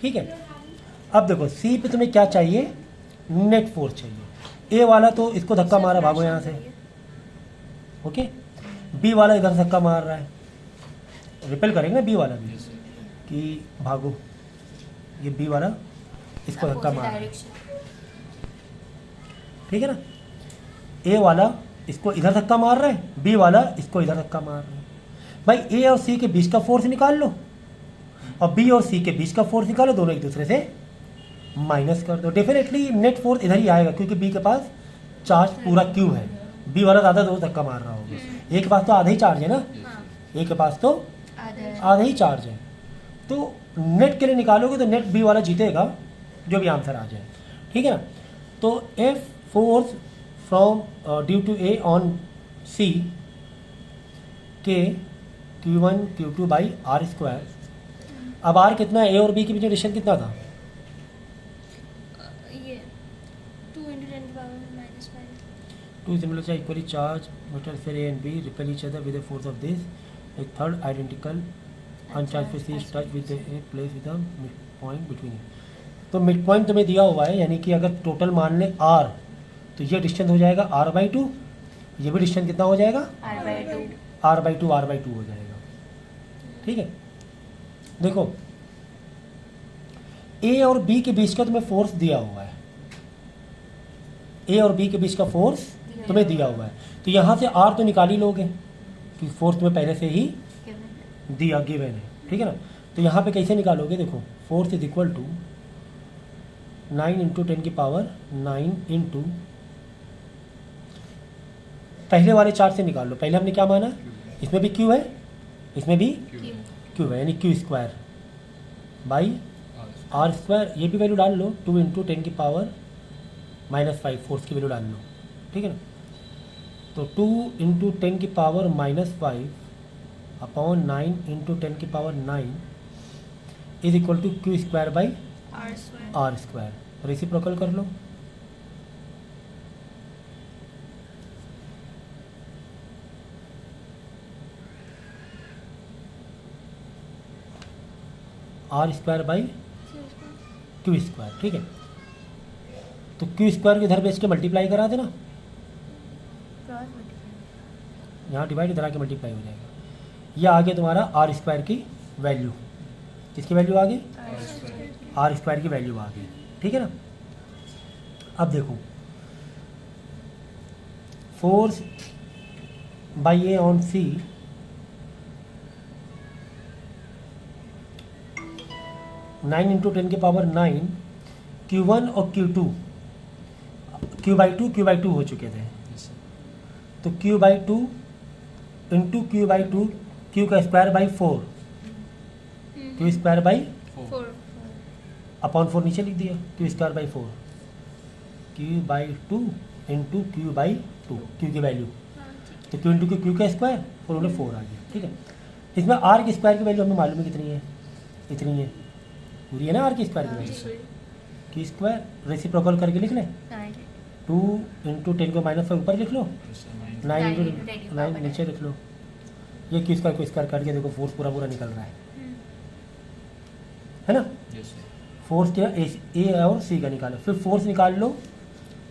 ठीक है। अब देखो C पे तुम्हें क्या चाहिए, नेट फोर्स चाहिए। A वाला तो इसको धक्का मारा, भागो यहाँ से, ओके। B वाला इधर धक्का मार रहा है, रिपेल करेंगे ना B वाला भी, कि भागो, ये B वाला इसको धक्का मार रहा है, ठीक है ना। ए वाला इसको इधर धक्का मार रहा है, बी वाला इसको इधर धक्का मार रहा है। भाई ए और सी के बीच का फोर्स निकाल लो, और बी और सी के बीच का फोर्स निकालो, दोनों एक दूसरे से माइनस कर दो। डेफिनेटली नेट फोर्स इधर ही आएगा, क्योंकि बी के पास चार्ज पूरा क्यू है, बी वाला ज़्यादा दो धक्का मार रहा होगा, ए के पास तो आधा ही चार्ज है ना, ए के पास तो आधा ही चार्ज है। तो नेट के लिए निकालोगे तो नेट बी वाला जीतेगा, जो भी आंसर आ जाए, ठीक है ना। तो F force from due to A on C K Q1 Q2 by R square. अब R कितना है, A और B के बीच में डिस्टेंस कितना था,
ये 2 × 10⁻⁵
2 similar charge equally charge metal फिर A and B repel each other with the force of this, a third identical uncharged C is touched with a place with a midpoint between it। तो mid point तुम्हें दिया हुआ है, यानी कि अगर total मान लें R, तो ये डिस्टेंस हो जाएगा R/2, ये भी डिस्टेंस कितना हो जाएगा R/2 हो जाएगा, ठीक है। देखो A और B के बीच का तुम्हें फोर्स दिया हुआ है, A और B के बीच का फोर्स तुम्हें दिया हुआ है, तो यहाँ से R तो निकाल ही लोगे, क्योंकि फोर्स तुम्हें पहले से ही दिया गिवन है, ठीक है ना। तो यहाँ पे कैसे निकालोगे, देखो force is equal to 9 × 10⁹ into पहले वाले चार्ज से निकाल लो। पहले हमने क्या माना, इसमें भी क्यू है, इसमें भी क्यू है, यानी Q square by are square, ये भी वैल्यू डाल लो, 2 × 10⁻⁵ फोर्स की वैल्यू डाल लो, ठीक है ना। तो 2 × 10⁻⁵ upon 9 × 10⁹ is equal to q square by are square. Reciprocal कर लो, r square by q square, ठीक है। तो क्यू स्क्वायर के इधर बेच के मल्टीप्लाई करा देना, यहाँ डिवाइड इधर आके मल्टीप्लाई हो जाएगा। ये आ गया तुम्हारा आर स्क्वायर की वैल्यू, किसकी वैल्यू आ गई, आर स्क्वायर की वैल्यू आ गई, ठीक है ना। अब देखो force by A on C, nine × 10⁻⁹ Q1 और Q2 Q/2 हो चुके थे, तो Q/2 इंटू Q/2 Q का square by 4, Q square by
4
upon 4 नीचे लिख दिया, Q square by 4, Q/2 into Q/2 Q की वैल्यू, तो Q इंटू Q का स्क्वायर 4 में 4 आ गया, ठीक है। इसमें R की स्क्वायर की वैल्यू हमें मालूम है कितनी है, इतनी है, पूरी है ना आर की स्क्वायर की वैल्यू, की स्क्वायर रेसिप्रोकल करके लिख लें, 2 × 10⁻⁵ ऊपर लिख लो, 9 × 9 नीचे लिख लो, ये की स्क्वायर को स्क्वायर काट के देखो फोर्स पूरा निकल रहा है ना। फोर्स क्या, ए और सी का निकालो, फिर फोर्स निकाल लो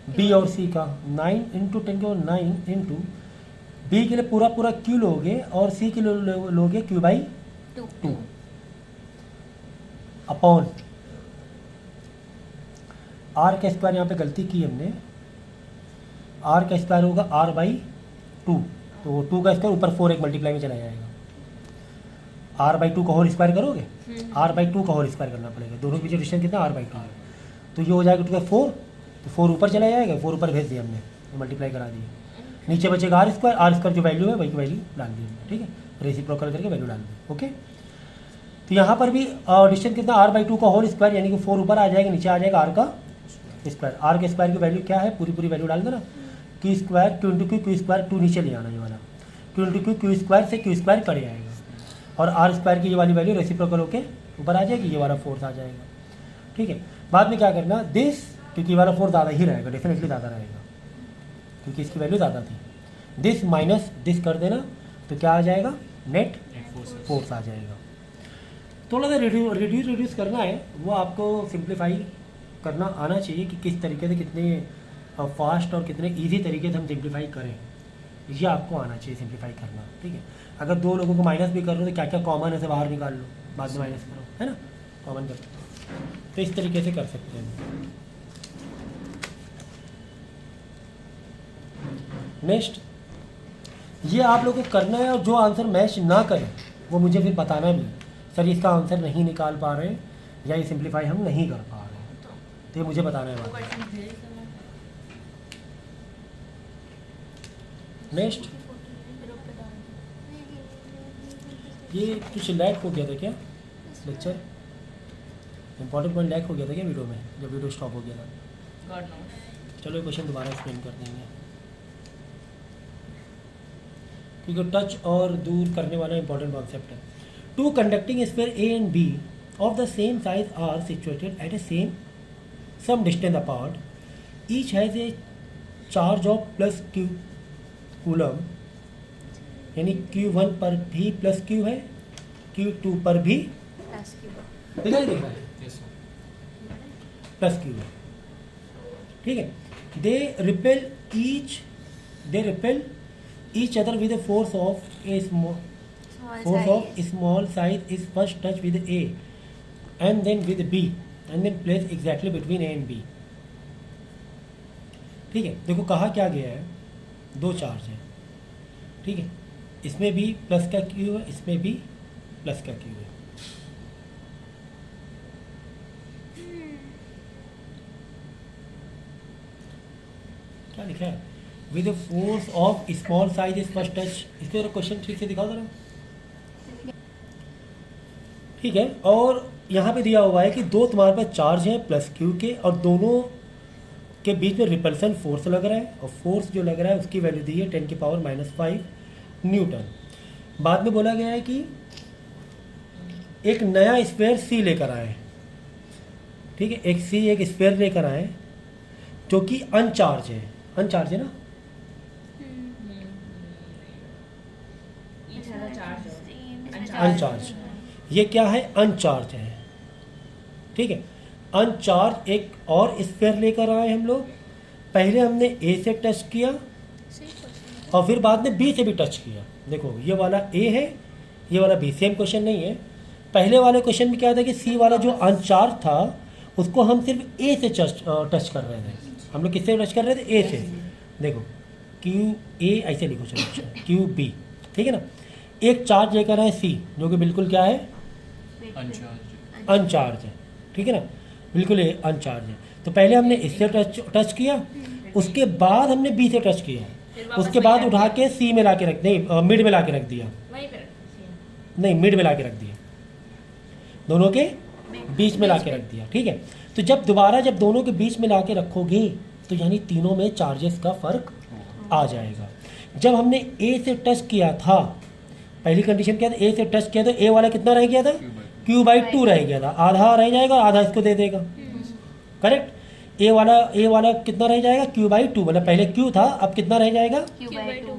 बी और सी का, 9 × 10⁹ इंटू बी के लिए पूरा क्यू लोगे और सी के लिए लोगे Q/2, अपॉन आर का स्क्वायर, यहाँ पे गलती की हमने, आर का स्क्वायर होगा आर बाई 2, तो 2 का स्क्वायर ऊपर 4 एक मल्टीप्लाई में चला जाएगा। आर बाई 2 का होल स्क्वायर करोगे, आर बाई 2 का होल स्क्वायर करना पड़ेगा, दोनों के बीच डिस्टेंस कितना आर बाई 2 है, तो ये हो जाएगा 2 का 4, तो 4 ऊपर चला जाएगा, 4 ऊपर भेज दिया हमने, मल्टीप्लाई करा दिया, नीचे बचेगा आर स्क्वायर जो वैल्यू है वही की वैल्यू डाल दी हमने, ठीक है, रेसिप्रोकल करके वैल्यू डाल दी। ओके, तो यहाँ पर भी डिस्टेंस कितना आर बाई 2 का होल स्क्वायर, यानी कि 4 ऊपर आ जाएगा, नीचे आ जाएगा आर का स्क्वायर। आर के स्क्वायर की वैल्यू क्या है, पूरी वैल्यू डाल दो ना, Q square 2 into Q square 2 नीचे ले आना, ये वाला 2 इंटू क्यू स्क्वायर से क्यू स्क्वायर कट जाएगा, और आर स्क्वायर की ये वाली वैल्यू रेसिप्रोकल होके ऊपर आ जाएगी, ये वाला 4 आ जाएगा, ठीक है। बाद में क्या करना, दिस, क्योंकि ये वाला 4 ज़्यादा ही रहेगा, डेफिनेटली ज़्यादा रहेगा क्योंकि इसकी वैल्यू ज़्यादा थी, दिस माइनस दिस कर देना, तो क्या आ जाएगा, नेट फोर्स आ जाएगा। थोड़ा सा रिड्यूस करना है, वो आपको सिंप्लीफाई करना आना चाहिए कि किस तरीके से, कितने फास्ट और कितने इजी तरीके से हम सिंप्लीफाई करें, ये आपको आना चाहिए सिंप्लीफाई करना, ठीक है। अगर 2 लोगों को माइनस भी कर लो तो क्या क्या कॉमन है से बाहर निकाल लो, बाद में माइनस करो, है ना, कॉमन करो, तो इस तरीके से कर सकते हैं। नेक्स्ट, ये आप लोगों को करना है, और जो आंसर मैच ना करे वो मुझे फिर बताना भी, सर इसका आंसर नहीं निकाल पा रहे या ये सिंप्लीफाई हम नहीं कर पा रहे हैं, तो ये मुझे बताना है बात। नेक्स्ट, ये कुछ लैग हो गया था क्या लेक्चर, इंपॉर्टेंट पॉइंट लैग हो गया था क्या वीडियो में, जब वीडियो स्टॉप हो गया था।
God knows.
चलो ये क्वेश्चन दोबारा एक्सप्लेन कर देंगे, क्योंकि टच और दूर करने वाला इंपॉर्टेंट कॉन्सेप्ट है। Two conducting sphere A and B of the same size are situated at a some distance apart, each has a charge of plus Q coulomb, यानी Q1 पर भी प्लस क्यू है, Q2 पर भी दिख रहा है प्लस क्यू है, ठीक है। They repel each other with a force of small size is first touch with A and then with B and then place exactly between A and B, ठीक है। देखो कहा क्या गया है, 2 चार्ज है, ठीक है, इसमें भी प्लस का क्यू है, इसमें भी प्लस का क्यू है, क्या लिखा है, with the force of small size is first touch. इसके क्वेश्चन ठीक से दिखाओ जरा, ठीक है। और यहाँ पे दिया हुआ है कि 2 तुम्हारे पास चार्ज हैं प्लस क्यू के, और दोनों के बीच में रिपल्सन फोर्स लग रहा है, और फोर्स जो लग रहा है उसकी वैल्यू दी है 10⁻⁵ न्यूटन। बाद में बोला गया है कि एक नया स्फीयर सी लेकर आए, ठीक है, एक स्फीयर लेकर आए जो कि अनचार्ज है ना, अनचार्ज, ये क्या है, अनचार्ज है, ठीक है। अनचार्ज एक और स्फीयर लेकर आए हम लोग, पहले हमने ए से टच किया और फिर बाद में बी से भी टच किया। देखो ये वाला ए है, ये वाला बी, सेम क्वेश्चन नहीं है। पहले वाले क्वेश्चन में क्या था कि सी वाला जो अनचार्ज था उसको हम सिर्फ ए से टच कर रहे थे, हम लोग किससे टच कर रहे थे, ए से। देखो क्यू ए ऐसे लिखो, चलो क्यू बी, ठीक है ना। एक चार्ज लेकर आए सी जो कि बिल्कुल क्या है, अनचार्ज है, ठीक है ना, बिल्कुल ये अनचार्ज है। तो पहले हमने इससे टच किया, उसके बाद हमने बी से टच किया, उसके बाद उठा के सी में ला के रख, नहीं मिड में ला के रख दिया, नहीं मिड में ला के रख दिया, दोनों के बीच में ला के रख दिया, ठीक है। तो जब दोबारा जब दोनों के बीच में ला के रखोगे तो यानी तीनों में चार्जेस का फर्क आ जाएगा। जब हमने ए से टच किया था, पहली कंडीशन क्या था, ए से टच किया तो ए वाला कितना रह गया था, Q/2 रह गया था, आधा रह जाएगा, आधा इसको दे देगा, करेक्ट। ए वाला कितना रह जाएगा, Q/2, मतलब पहले Q था, अब कितना रह जाएगा,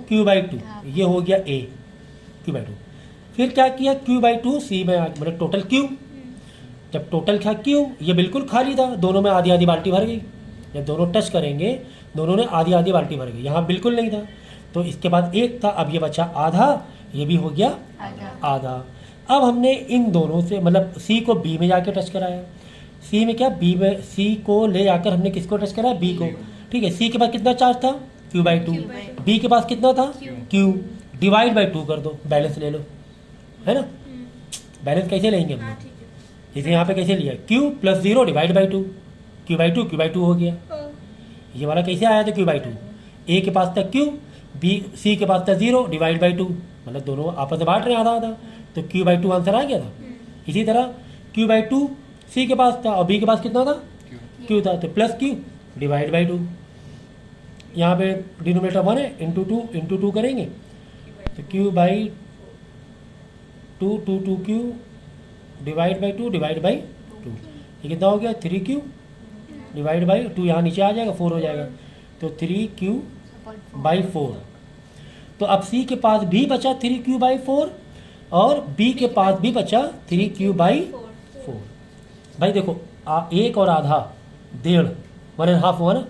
Q/2, ये हो गया ए, Q/2। फिर क्या किया, Q/2 सी में, मतलब टोटल Q, जब टोटल था Q, ये बिल्कुल खाली था, दोनों में आधी आधी बाल्टी भर गई, जब दोनों टच करेंगे दोनों ने आधी आधी बाल्टी भर गई, यहाँ बिल्कुल नहीं था, तो इसके बाद एक था, अब ये बचा आधा, ये भी हो गया आधा। अब हमने इन दोनों से मतलब सी को बी में जाके टच कराया, सी में क्या बी में सी को ले जाकर हमने किसको टच कराया, बी को। ठीक है, सी के पास कितना चार्ज था, Q/2, बी के पास कितना था, Q, डिवाइड बाई 2 कर दो, बैलेंस ले लो, है ना। बैलेंस कैसे लेंगे हम
हाँ
लोग,
ठीक है।
जैसे यहाँ पे कैसे लिया, Q + 0 डिवाइड बाई 2, Q/2 हो गया। ये वाला कैसे आया था, Q/2, ए के पास था Q, बी सी के पास था 0 डिवाइड बाई 2, मतलब दोनों आपस में बांट रहे हैं आधा आधा, तो Q/2 आंसर आ गया था। इसी तरह Q/2 सी के पास था और बी के पास कितना था, Q था, तो +Q डिवाइड बाई 2। यहाँ पे डिनोमिनेटर 1 है, इंटू 2 करेंगे तो Q/2 2Q divide by 2 divide by 2, ये कितना हो गया, 3Q डिवाइड बाई 2, यहाँ नीचे आ जाएगा 4 हो जाएगा, तो 3Q/4। तो अब सी के पास भी बचा 3Q/4 और बी के पास भी बचा 3Q/4। भाई देखो, एक और आधा, 1.5 हुआ ना,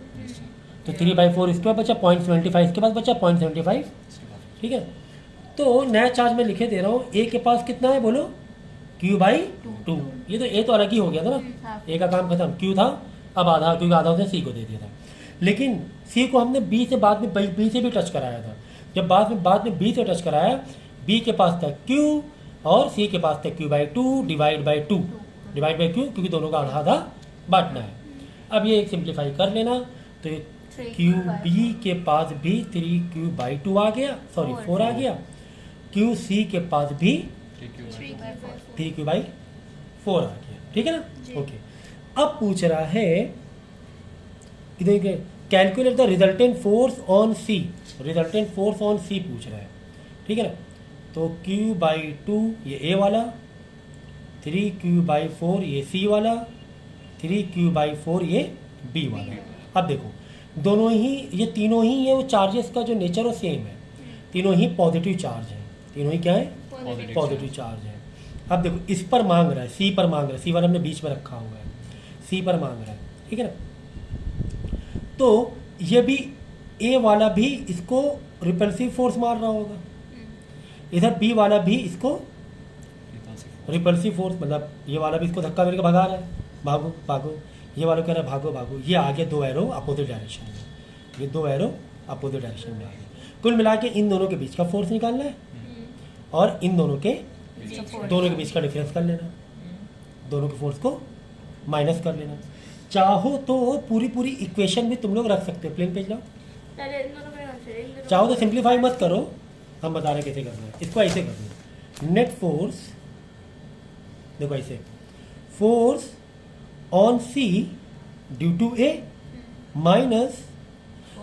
तो 3/4 इसके बाद बचा 0.75, इसके पास बचा 0.75। ठीक है, तो नया चार्ज में लिखे दे रहा हूँ, ए के पास कितना है बोलो, Q/2। ये तो ए तो अलग ही हो गया था ना, ए का काम खत्म, Q था, अब आधा, क्योंकि आधा उसने सी को दे दिया था। लेकिन सी को हमने बी से बाद में बी से भी टच कराया था, जब बाद में बी से टच कराया, बी के पास था Q और सी के पास था Q/2 डिवाइड बाई 2 Q, क्योंकि दोनों का आधा आधा बांटना है। अब ये एक सिंप्लीफाई कर लेना, तो QB के पास भी 3Q/2 आ गया, सॉरी 4 आ गया, QC के पास भी 3Q/4 आ गया। ठीक है ना, ओके। अब पूछ रहा है कि देखिए, calculate the resultant force on C, resultant force on C पूछ रहा है। ठीक है ना, तो Q/2 ये ए वाला, 3Q/4 ये सी वाला, 3Q/4 ये बी वाला। अब देखो, दोनों ही ये तीनों ही ये वो चार्जेस का जो नेचर वो सेम है, तीनों ही पॉजिटिव चार्ज है, तीनों ही क्या है, पॉजिटिव चार्ज है। अब देखो, इस पर मांग रहा है, सी पर मांग रहा है, सी वाला हमने बीच में रखा हुआ है, सी पर मांग रहा है। ठीक है ना, तो ये भी ए वाला भी इसको रिपल्सिव फोर्स मार रहा होगा, इधर बी वाला भी इसको रिपल्सिव फोर्स, मतलब ये वाला भी इसको धक्का मेरे को भगा रहा है, भागो भागो, ये वाला कह रहा है भागो भागो, ये आगे 2 एरो अपोजिट डायरेक्शन में, ये 2 एरो अपोजिट डायरेक्शन में आ गए। कुल मिला के इन दोनों के बीच का फोर्स निकालना है और इन दोनों के बीच का डिफरेंस कर लेना, दोनों के फोर्स को माइनस कर लेना। चाहो तो पूरी इक्वेशन भी तुम लोग रख सकते हो, प्लेन पेज लाओ,
पहले इन दोनों में आंसर है, इन दोनों
चाहो तो
में-
सिंप्लीफाई मत करो, हम बता रहे हैं कैसे करना है, इसको ऐसे करना, नेट फोर्स देखो ऐसे, force on C due to A minus,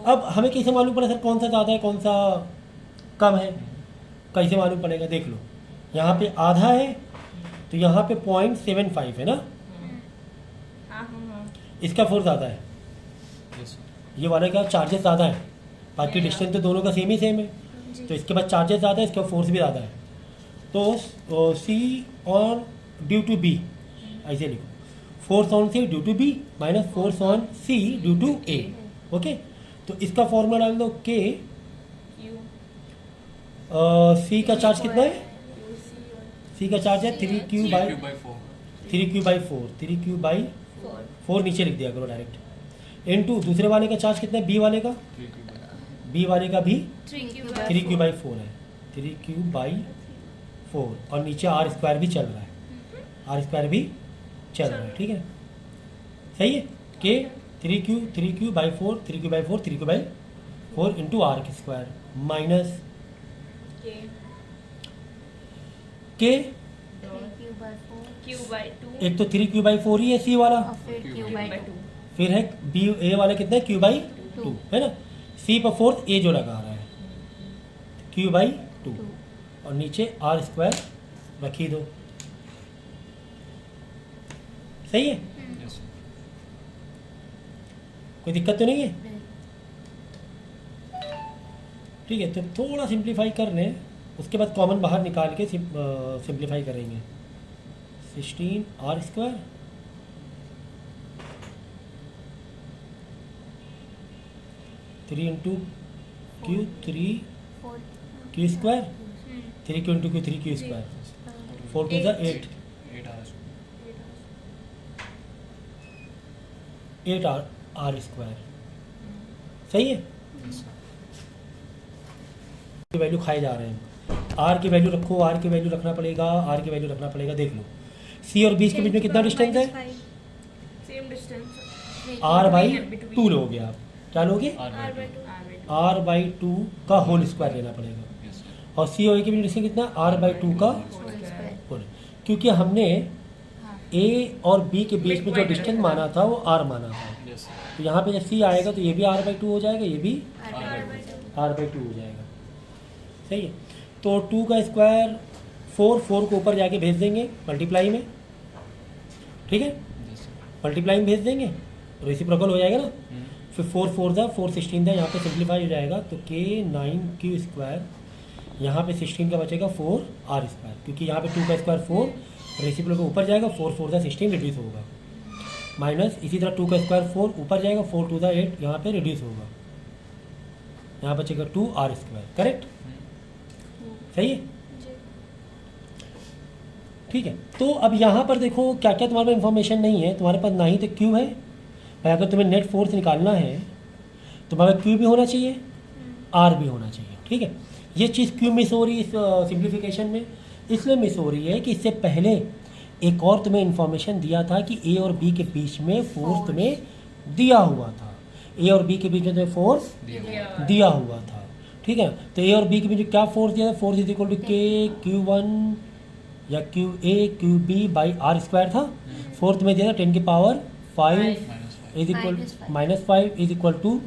अब हमें कैसे मालूम पड़ा सर कौन सा ज़्यादा है कौन सा कम है, कैसे मालूम पड़ेगा, देख लो, यहाँ पे आधा है तो यहाँ पे 0.75 है ना,
हाँ हाँ हाँ
इसका फोर्स ज़्यादा है, ये वाले का चार्जेस ज़्यादा है, बाकी डिस्टेंस तो दोनों का सेम है, तो इसके बाद चार्जेस ज़्यादा है, इसका फोर्स भी ज़्यादा है, तो C on due to B ऐसे लिखो, force on C due to B minus force on C due to A. Okay, तो इसका फॉर्मूला डाल दो, के
क्यू
सी का चार्ज कितना है,
क्यू सी और
सी का चार्ज है 3Q/4, 3Q/4 नीचे लिख दिया करो डायरेक्ट, इनटू दूसरे वाले का चार्ज कितना है, बी वाले का, बी वाले का भी 3Q/4 है, 3Q/4 और नीचे R² भी चल रहा है, R² भी चल रहा है। ठीक है, सही है, के 3Q/4 इंटू R² माइनस
के
के,
Q/2
एक तो 3Q/4 ही है सी वाला,
Q/2
फिर है बी ए वाला कितना है, Q/2 है ना, सी पर फोर्स ए जो लगा रहा है Q/2 और नीचे R² रखी दो, सही है, कोई दिक्कत तो नहीं है। ठीक है, तो थोड़ा सिंप्लीफाई कर लें, उसके बाद कॉमन बाहर निकाल के सिंप्लीफाई करेंगे, 16R², three into Q 3 Q² 3Q into Q 3Q², 4 टू ज़ा 8, 8 आर स्क्वायर, सही है। की वैल्यू खाए जा रहे हैं, आर की वैल्यू रखो, आर की वैल्यू रखना पड़ेगा, आर की वैल्यू रखना पड़ेगा। देख लो सी और बीच के बीच में कितना डिस्टेंस है,
सेम डिस्टेंस
आर बाई 2 लोगे आप, क्या लोगे, आर बाई 2 का होल स्क्वायर लेना पड़ेगा। और सी और ए के बीच डिस्टेंस कितना, आर बाई 2 का होल, क्योंकि हमने ए और बी के बीच में जो डिस्टेंस माना था वो आर माना था। तो यहाँ पे जब सी आएगा तो ये भी आर बाई 2 हो जाएगा, ये भी आर बाई 2 हो जाएगा, सही है। तो 2 का स्क्वायर 4 को ऊपर जाके भेज देंगे मल्टीप्लाई में, ठीक है, मल्टीप्लाई में भेज देंगे तो रेसिप्रोकल हो जाएगा ना। फिर 4 दा 4 16 दा, यहाँ पे सिंप्लीफाई हो जाएगा तो k 9q स्क्वायर, यहाँ पे 16 का बचेगा 4 आर स्क्वायर, क्योंकि यहाँ पे 2 का स्क्वायर 4, रेसिप्रोकल ऊपर जाएगा, 4 दा 16 रिड्यूस होगा, माइनस इसी तरह 2 का स्क्वायर 4 ऊपर जाएगा, 4 2 दा 8 यहाँ पे रिड्यूस होगा, यहाँ बचेगा 2 आर स्क्वायर, करेक्ट, सही है, ठीक है। तो अब यहाँ पर देखो क्या क्या तुम्हारे पास इन्फॉर्मेशन नहीं है, तुम्हारे पास ना ही तो क्यू है भाई, अगर तुम्हें नेट फोर्स निकालना है तो तुम्हारा क्यू भी होना चाहिए, आर भी होना चाहिए, ठीक है। ये चीज़ क्यों मिस हो रही है इस सिंप्लीफिकेशन में, इसलिए मिस हो रही है कि इससे पहले एक और तुम्हें इन्फॉर्मेशन दिया था कि ए और बी के बीच में फोर्स तुम्हें दिया हुआ था, ए और बी के बीच में तुम्हें फोर्स दिया हुआ था, ठीक है। तो ए और बी के बीच में क्या फोर्स दिया था, force is equal to k Q1 या QA QB by are square था। फोर्थ में दिया था 10 की power 5 is equal -5 is equal to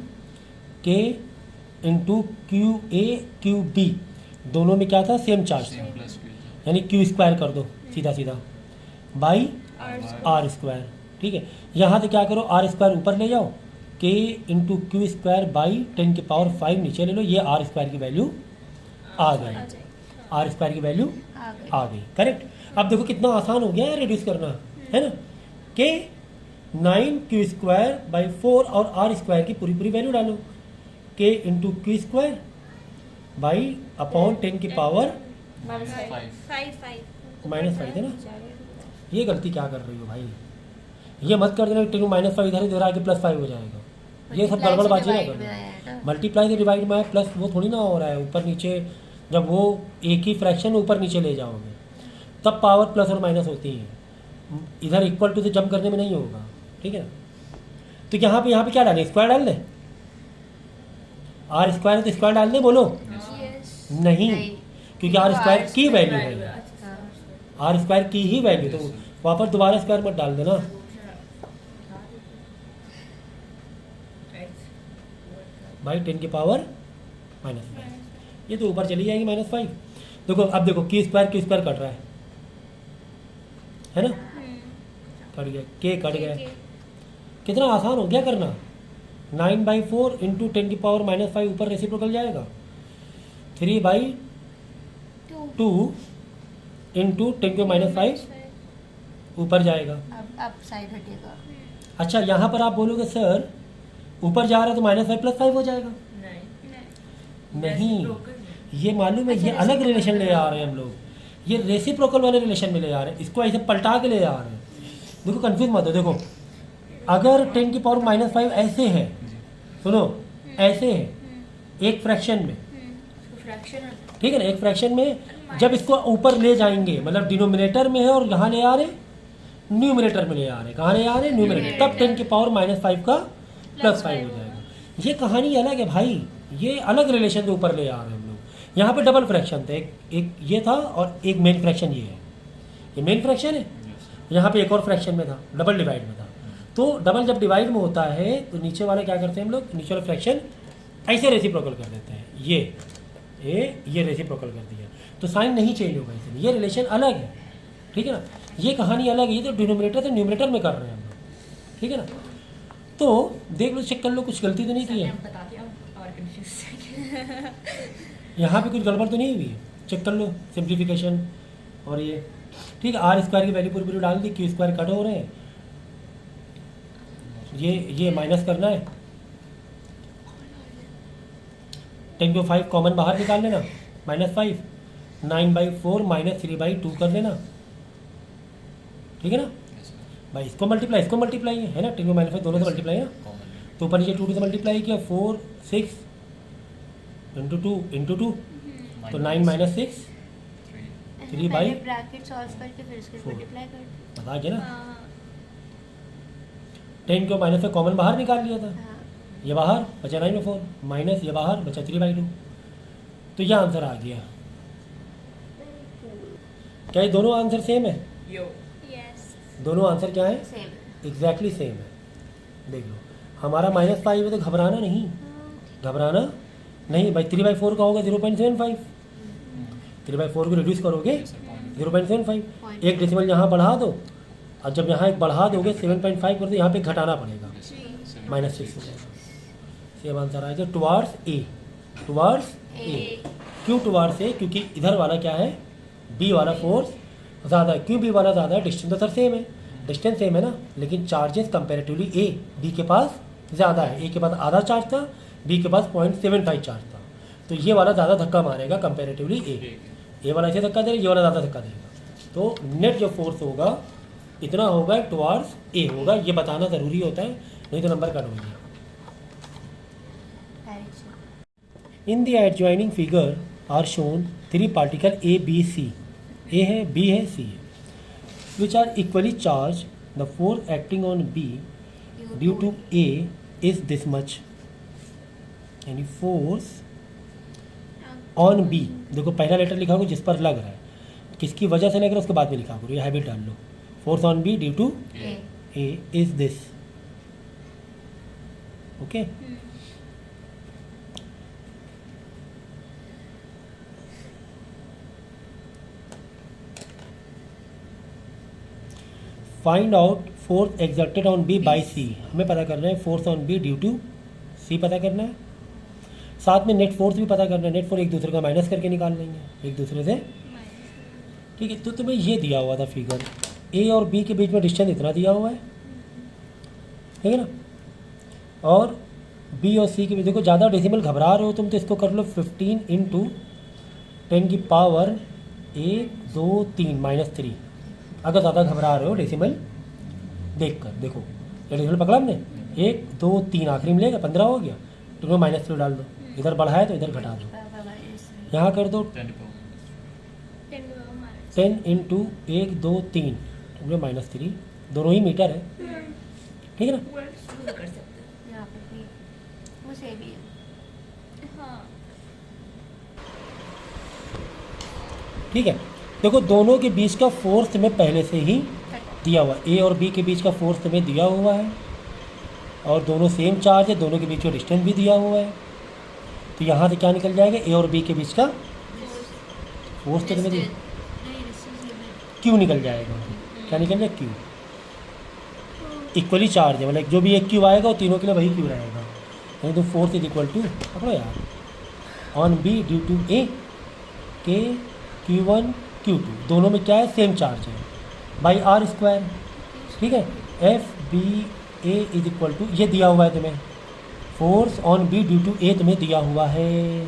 k into QA QB, दोनों में क्या था, सेम चार्ज था, यानी क्यू स्क्वायर कर दो सीधा सीधा बाई आर स्क्वायर, ठीक है। यहाँ से क्या करो, आर स्क्वायर ऊपर ले जाओ, के इंटू क्यू स्क्वायर बाई 10 की पावर 5 नीचे ले लो, ये आर स्क्वायर की वैल्यू आ गई, आर स्क्वायर की वैल्यू आ गई, करेक्ट। अब देखो कितना आसान हो गया है रिड्यूस करना, है ना, के 9q स्क्वायर बाई 4 और आर स्क्वायर की पूरी वैल्यू डालो, के into Q square by upon 10 की पावर -5 है ना। ये गलती क्या कर रही हो भाई, ये मत कर देना -5 इधर इधर आके +5 हो जाएगा, ये सब गड़बड़बाजी ना करना। मल्टीप्लाई से डिवाइड में प्लस वो थोड़ी ना हो रहा है, ऊपर नीचे जब वो एक ही फ्रैक्शन ऊपर नीचे ले जाओगे तब पावर प्लस और माइनस होती है, इधर इक्वल टू से जंप करने में नहीं होगा, ठीक है। तो यहाँ पे क्या डालें, स्क्वायर डाल दें, आर स्क्वायर है तो स्क्वायर डाल दें, बोलो नहीं, क्योंकि आर स्क्वायर की वैल्यू है, आर स्क्वायर की ही वैल्यू, तो वापस दोबारा स्क्वायर मत डाल देना। बाई 10 की पावर -5, ये तो ऊपर चली जाएगी -5। देखो अब देखो क्यू स्क्वायर कट रहा है ना, कट गया, के कट गया, कितना आसान हो गया करना। 9/4 इंटू 10 की पावर -5 ऊपर रेसिप्रोकल जाएगा, 3/2 इंटू 10 की -5 ऊपर जाएगा,
अब साइड हटेगा।
अच्छा यहाँ पर आप बोलोगे सर ऊपर जा रहा है तो -5 +5 हो जाएगा, नहीं, ये मालूम है, ये अलग रिलेशन ले आ रहे हैं हम लोग, ये रेसिप्रोकल वाले रिलेशन में ले आ रहे हैं, इसको ऐसे पलटा के ले आ रहे हैं। देखो कंफ्यूज मत हो, देखो अगर 10 की पावर -5 ऐसे है, सुनो ऐसे है एक फ्रैक्शन में, ठीक है ना, एक फ्रैक्शन में जब इसको ऊपर ले जाएंगे, मतलब डिनोमिनेटर में है और यहाँ ले आ रहे न्यूमिनेटर में ले आ रहे, कहाँ ले आ रहे, न्यूमिनेटर, तब 10 की पावर -5 का +5 हो जाएगा। ये कहानी अलग है भाई, ये अलग रिलेशन के ऊपर ले आ रहे हैं हम लोग। यहाँ पे डबल फ्रैक्शन थे, एक ये था और एक मेन फ्रैक्शन ये है, ये मेन फ्रैक्शन है, यहाँ पे एक और फ्रैक्शन में था, डबल डिवाइड में था। तो डबल जब डिवाइड में होता है तो नीचे वाला क्या करते हैं हम लोग, नीचे वाला फ्रैक्शन ऐसे रेसिप्रोकल कर देते हैं, ये रेसिप्रोकल कर दिया, तो साइन नहीं चेंज होगा इसमें, ये रिलेशन अलग है, ठीक है ना, ये कहानी अलग है, ये तो डिनोमिनेटर से न्यूमिनेटर में कर रहे हैं हम लोग, ठीक है ना। तो देख लो, चेक कर लो, कुछ गलती तो नहीं की है, यहाँ पे कुछ गड़बड़ तो नहीं हुई है, चेक कर लो सिंप्लीफिकेशन। और ये ठीक है, आर स्क्वायर की वैल्यू पूरी डाल दी, क्यू स्क्वायर कट हो रहे हैं, ये माइनस करना है, 10 को 5 कॉमन बाहर निकाल लेना, -5, 9/4 -3/2 कर लेना, ठीक है ना भाई, इसको मल्टीप्लाई है ना, 10 - 5 दोनों से मल्टीप्लाई है ना,
कॉमन
तो ऊपर नीचे 2 से मल्टीप्लाई किया, 4 6 इंटू 2 तो 9 - 6 3 by
ब्रैकेट सॉल्व करके फिर इसके
4
मल्टीप्लाई कर।
बता के ना,
हाँ
10 को माइनस में कॉमन बाहर निकाल लिया था,
हाँ
ये बाहर बचा 9/4 माइनस ये बाहर बचा 3/2, तो यह आंसर आ गया। क्या ये दोनों आंसर सेम है?
Yo.
यस
दोनों आंसर क्या है?
सेम।
एग्जैक्टली सेम है। देख लो, हमारा -5 है तो घबराना नहीं, घबराना नहीं भाई। 3/4 का होगा 0.75, 3/4 को रिड्यूस करोगे 0.75, एक डेसिमल यहाँ बढ़ा दो, और जब यहाँ एक बढ़ा दोगे 7.5 कर दो, यहाँ पे घटाना पड़ेगा, -6 हो जाएगा। सेम आंसर आएगा टुवार्ड्स ए, टुवार्ड्स ए। क्यों टुवार्ड्स ए? क्योंकि इधर वाला क्या है, बी वाला फोर्स ज़्यादा है। क्यों बी वाला ज़्यादा है? डिस्टेंस तो सर सेम है, डिस्टेंस सेम है ना, लेकिन चार्जेस कंपेरेटिवली ए बी के पास ज़्यादा है। ए के पास आधा चार्ज था, बी के पास 0.75 चार्ज था, तो ये वाला ज़्यादा धक्का मारेगा कंपेरेटिवली ए वाला ऐसे धक्का देगा, ये वाला ज़्यादा धक्का देगा। तो नेट जो फोर्स होगा इतना होगा टुवार्ड्स ए होगा, ये बताना ज़रूरी होता है, नहीं तो नंबर कट हो जाएगा। In the adjoining figure are shown 3 particle A B C, A है, बी है, सी है, which are equally charge. The force acting on B due to A is this much, यानी फोर्स ऑन बी। देखो पहला letter लिखा होगा जिस पर लग रहा है, किसकी वजह से लग रहा है उसके बाद में लिखा करो, ये हैबिट डाल लो। Force on B due to A is this, okay. Find out force exerted on B by C. हमें पता करना है force on B due to C पता करना है, साथ में नेट फोर्स भी पता करना है। नेट फोर्स एक दूसरे का माइनस करके निकाल लेंगे एक दूसरे से, ठीक है। तो तुम्हें ये दिया हुआ था फिगर, ए और बी के बीच में डिस्टेंस इतना दिया हुआ है, ठीक है ना, और बी और सी के बीच, देखो ज़्यादा डेसिमल घबरा रहे हो तुम तो इसको कर लो 15 × 10 की पावर 1 2 3 -3। अगर ज़्यादा घबरा रहे हो डेसिमल देख कर, देखो ये डेसिमल पकड़ा हमने, 1 2 3 आखिरी में लेगा 15 हो गया, तो -3 डाल दो, इधर बढ़ाया तो इधर घटा दो, यहाँ कर दो 10 × 1 2 3 -3, दोनों ही मीटर है, ठीक है ना।
कर सकते हैं।
यहाँ पे भी वो सेम ही है।
हाँ
ठीक है, देखो दोनों के बीच का फोर्स तुम्हें पहले से ही दिया हुआ है, ए और बी के बीच का फोर्स तुम्हें दिया हुआ है, और दोनों सेम चार्ज है, दोनों के बीच का डिस्टेंस भी दिया हुआ है, तो यहाँ से क्या निकल जाएगा, ए और बी के बीच का फोर्स तो तुम्हें दिया, क्यू निकल जाएगा, क्या निकल जाएगा, क्यू। इक्वली चार्ज है, मतलब जो भी एक क्यू आएगा वो तीनों के लिए वही क्यू रहेगा, यानी तो फोर्स इज इक्वल टू, पकड़ो यार, on B due to A के Q1 Q2 दोनों में क्या है, सेम चार्ज है, बाई आर स्क्वायर, ठीक है। F B A is equal to, ये दिया हुआ है तुम्हें, force on B due to A तुम्हें दिया हुआ है,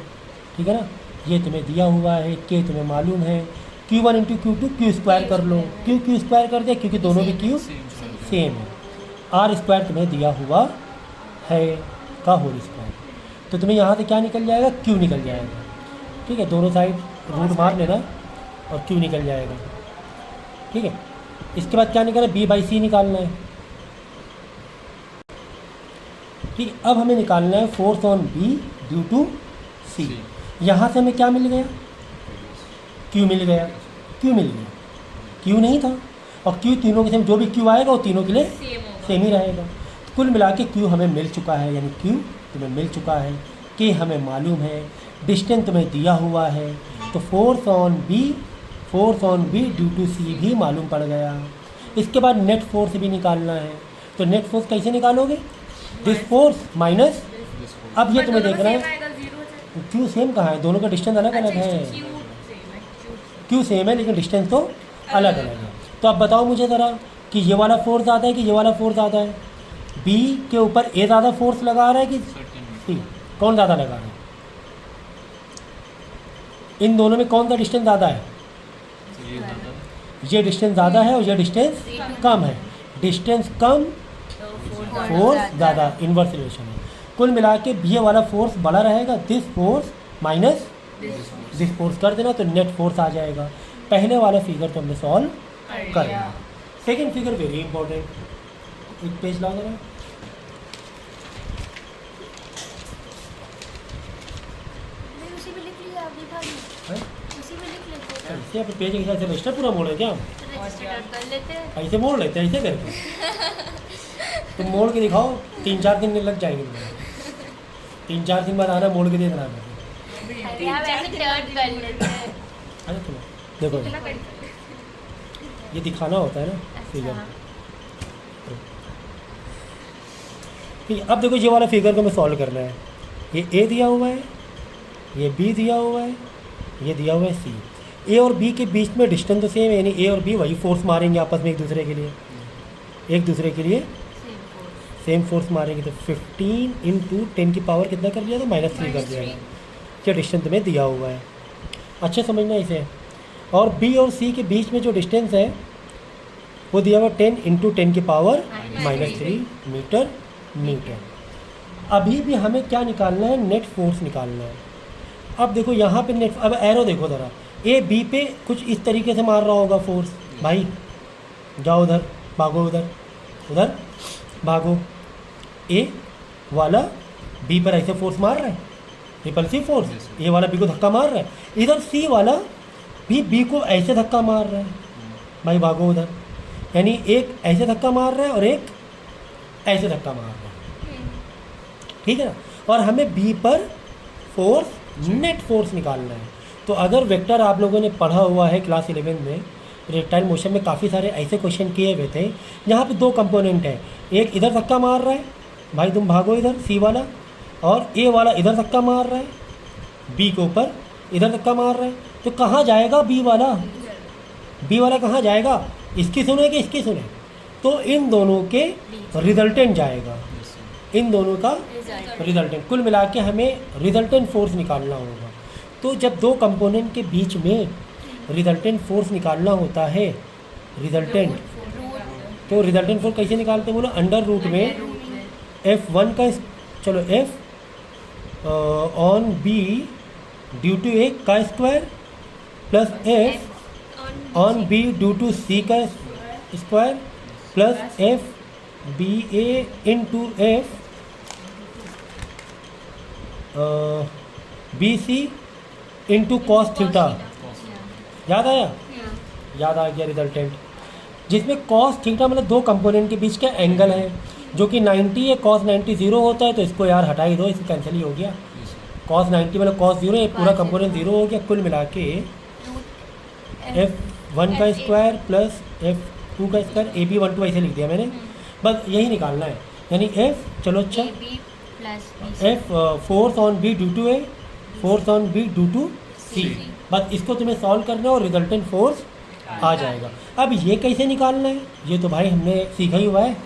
ठीक है ना, ये तुम्हें दिया हुआ है, के तुम्हें मालूम है, Q1 × Q2 क्यू स्क्वायर कर लो, क्यू स्क्वायर कर दिया क्योंकि दोनों भी क्यू सेम है, आर स्क्वायर तुम्हें दिया हुआ है का होल स्क्वायर, तो तुम्हें यहाँ से क्या निकल जाएगा, क्यू निकल जाएगा, ठीक है। दोनों साइड रूट मार लेना और क्यू निकल जाएगा, ठीक है। इसके बाद क्या निकालना है, बी बाई सी निकालना है, ठीक है। अब हमें निकालना है force on B due to C. यहाँ से हमें क्या मिल गया, क्यू मिल गया, क्यू मिल गया, क्यू नहीं था, और क्यू तीनों के सेम, जो भी क्यू आएगा वो तीनों के लिए
सेम होगा।
सेम ही रहेगा, तो कुल मिला के क्यू हमें मिल चुका है, यानी क्यू तुम्हें मिल चुका है, के हमें मालूम है, डिस्टेंस तुम्हें दिया हुआ है, तो force on B due to C भी मालूम पड़ गया। इसके बाद नेट फोर्स भी निकालना है, तो नेट फोर्स कैसे निकालोगे, दिस फोर्स माइनस, अब ये तुम्हें देखना है क्यू सेम कहाँ है, दोनों का डिस्टेंस अलग अलग है, क्यू सेम है लेकिन डिस्टेंस तो अलग अलग है। तो अब बताओ मुझे ज़रा कि ये वाला फोर्स ज़्यादा है कि ये वाला फोर्स ज़्यादा है, बी के ऊपर ए ज़्यादा फोर्स लगा रहा है कि सी, कौन ज़्यादा लगा रहा है, इन दोनों में कौन सा डिस्टेंस ज़्यादा है, ये डिस्टेंस ज़्यादा है और ये डिस्टेंस कम है, डिस्टेंस कम फोर्स ज़्यादा, इन्वर्स रिलेशन है। कुल मिला के ये वाला फोर्स बड़ा रहेगा, this force minus this force कर देना तो नेट फोर्स आ जाएगा। पहले वाला फिगर तो हमने सॉल्व कर लिया। सेकेंड फिगर वेरी इंपॉर्टेंट, एक पेज ला देना।
नहीं, उसी में लिख लिया अभी भाभी,
हैं?
उसी में लिख लेते हैं
ऐसे आप पेज के हिसाब से रजिस्टर पूरा मोड़ है क्या?
तो रजिस्टर कर लेते हैं।
ऐसे मोड़ लेते हैं, ऐसे करके तुम मोड़ के दिखाओ, 3-4 दिन लग जाएंगे तुम्हें। 3-4 दिन बाद आना मोड़ के दे देना।
अरे हम ऐसे टर्न कर लेते हैं।
अरे तुम देखो ये दिखाना होता है ना फिगर।
अच्छा,
ठीक है, अब देखो ये वाला फिगर को मैं सॉल्व करना है। ये ए दिया हुआ है, ये बी दिया हुआ है, ये दिया हुआ है सी। ए और बी के बीच में डिस्टेंस तो सेम है, यानी ए और बी वही फोर्स मारेंगे आपस में एक दूसरे के लिए, एक दूसरे के लिए
सेम फोर्स।
सेम फोर्स मारेंगे। तो 15 × 10 की पावर कितना कर दिया था? -3 कर दिया। ये डिस्टेंस तुम्हें दिया हुआ है, अच्छे समझना इसे। और बी और सी के बीच में जो डिस्टेंस है वो दिया हुआ 10 × 10 की पावर -3 मीटर। अभी भी हमें क्या निकालना है? नेट फोर्स निकालना है। अब देखो यहाँ पे नेट, अब एरो देखो ज़रा, ए बी पे कुछ इस तरीके से मार रहा होगा फोर्स। भाई जाओ उधर, भागो उधर, उधर भागो। ए वाला बी पर ऐसे फोर्स मार रहा है, रिपल्सिव फोर्स। ए वाला बी को धक्का मार रहा है। इधर सी वाला भी बी को ऐसे धक्का मार रहा है। भाई भागो उधर, यानी एक ऐसे धक्का मार रहा है और एक ऐसे धक्का मार रहा है, ठीक है ना। और हमें बी पर फोर्स, नेट फोर्स निकालना है। तो अगर वेक्टर आप लोगों ने पढ़ा हुआ है क्लास 11 में, प्रोजेक्टाइल मोशन में काफ़ी सारे ऐसे क्वेश्चन किए हुए थे। यहाँ पे 2 कंपोनेंट है, एक इधर धक्का मार रहा है, भाई तुम भागो इधर सी वाला, और ए वाला इधर धक्का मार रहा है, बी के ऊपर इधर धक्का मार रहा है। तो कहाँ जाएगा बी वाला? बी वाला कहाँ जाएगा? इसकी सुने कि इसकी सुने? तो इन दोनों के रिजल्टेंट जाएगा, इन दोनों का रिजल्टेंट। कुल मिला के हमें रिजल्टेंट फोर्स निकालना होगा। तो जब 2 कंपोनेंट के बीच में रिजल्टेंट फोर्स निकालना होता है, रिजल्टेंट, तो रिजल्टेंट फोर्स कैसे निकालते हैं बोलो? अंडर रूट में F1 का, चलो F on B due to A का square plus F on B due to C का square plus F B A into F B C into cos theta. याद आया? याद आ गया रिजल्टेंट, जिसमें कॉस थीटा मतलब 2 कंपोनेंट के बीच का एंगल है, जो कि 90 है। कॉस 90 0 होता है, तो इसको यार हटा ही दो, इसको कैंसिल ही हो गया। कॉस 90 मतलब कॉस 0, ये पूरा कंपोनेंट 0 हो गया। कुल मिला के F1 का स्क्वायर प्लस F2 का स्क्वायर, AB12 ऐसे लिख दिया मैंने, बस यही निकालना है। यानी F, चलो अच्छा, F force on B due to A, force on B due to C, बस इसको तुम्हें सॉल्व करना है और रिजल्टेंट फोर्स आ जाएगा। अब ये कैसे निकालना है? ये तो भाई हमने सीखा ही हुआ है,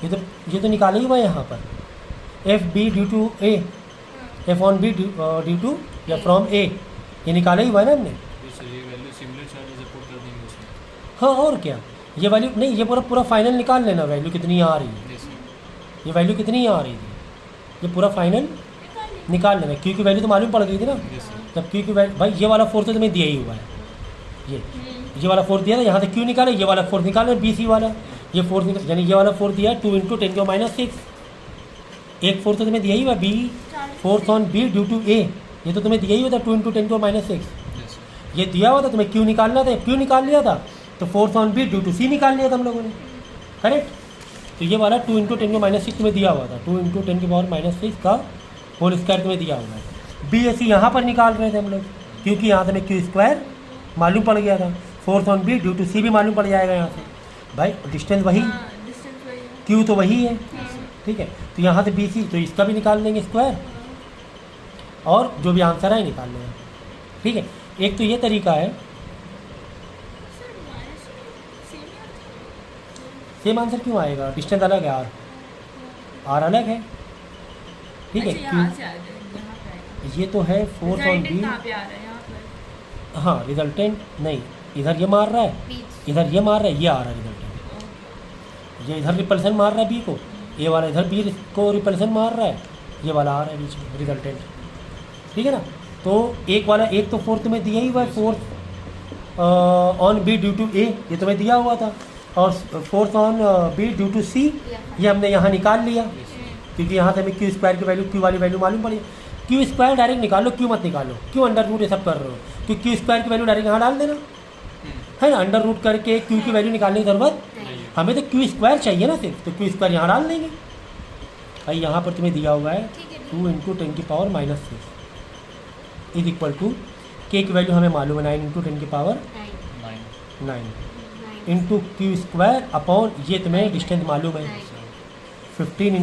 ये तो निकाला ही हुआ है यहाँ पर। F B due to A, F on B due to या फ्रॉम ए, ये निकाला ही हुआ है ना हमने। हाँ और क्या, ये वैल्यू नहीं, ये पूरा फाइनल निकाल लेना, वैल्यू कितनी आ रही है, ये वैल्यू कितनी आ रही थी, ये पूरा फाइनल निकाल लेना। क्यू की वैल्यू तो मालूम पड़ गई थी ना। तब क्यू की वैल्यू, भाई ये वाला फोर्स तो तुम्हें दिया ही हुआ है, ये वाला फोर्स दिया था, यहाँ से क्यू निकाले, ये वाला फोर्स निकाले बी सी वाला, ये फोर्स निकाल, यानी ये वाला फोर्स दिया है 2 × 10⁻⁶। एक फोर्स तो तुम्हें दिया ही हुआ B, force on B due to A, ये तो तुम्हें दिया ही हुआ था 2 × 10⁻⁶। ये दिया हुआ था, तुम्हें क्यू निकालना था, क्यू निकाल लिया था, तो force on B due to C निकाल लिया था हम लोगों ने, करेक्ट। तो ये वाला 2 × 10⁻⁶ तुम्हें दिया हुआ था, 2 × 10⁻⁻⁶ का होल स्क्वायर तुम्हें दिया हुआ है। बी ए सी यहाँ पर निकाल रहे थे हम लोग, क्योंकि यहाँ से हमें क्यू स्क्वायर मालूम पड़ गया था, force on B due to C भी मालूम पड़ जाएगा यहाँ से। भाई डिस्टेंस वही, क्यू तो वही है, ठीक है। तो यहाँ से बी सी, तो इसका भी निकाल लेंगे स्क्वायर, और जो भी आंसर है निकाल लेंगे, ठीक है। एक तो ये तरीका है, सेम आंसर क्यों आएगा, डिस्टेंस अलग है, आर अलग है, ठीक है। क्यों, ये तो है फोर्स ऑन बी, हाँ रिजल्टेंट नहीं, इधर ये मार रहा है,
बीच
इधर ये मार रहा है, ये आ रहा है रिजल्टेंट। ये इधर रिपल्सन मार रहा है बी को, ये वाला इधर बी को रिपल्सन मार रहा है, ये वाला आ रहा है बीच में रिजल्टेंट। ठीक है ना। तो एक वाला, एक तो फोर्थ में दिया ही हुआ है, force on B due to A, ये तुम्हें दिया हुआ था, और force on B due to C, ये हमने यहाँ निकाल लिया, क्योंकि यहाँ से हमें क्यू स्क्वायर की वैल्यू, क्यू वाली वैल्यू मालूम पड़ी। क्यू स्क्वायर डायरेक्ट निकालो, क्यू मत निकालो, क्यों अंडर रूट ये सब कर रहे हो, क्योंकि क्यू स्क्वायर की वैल्यू डायरेक्ट यहाँ डाल देना है ना, अंडर रूट करके क्यू की वैल्यू निकालने की ज़रूरत, हमें तो क्यू स्क्वायर चाहिए ना सिर्फ, तो क्यू स्क्वायर यहाँ डाल देंगे। भाई यहाँ पर तुम्हें दिया हुआ है 2 × 10⁻⁻6 इज इक्वल टू, के की वैल्यू हमें मालूम है 9 × 10⁻9
9
इंटू क्यू स्क्वायर अपॉन, ये तुम्हें डिस्टेंस मालूम है 15 ×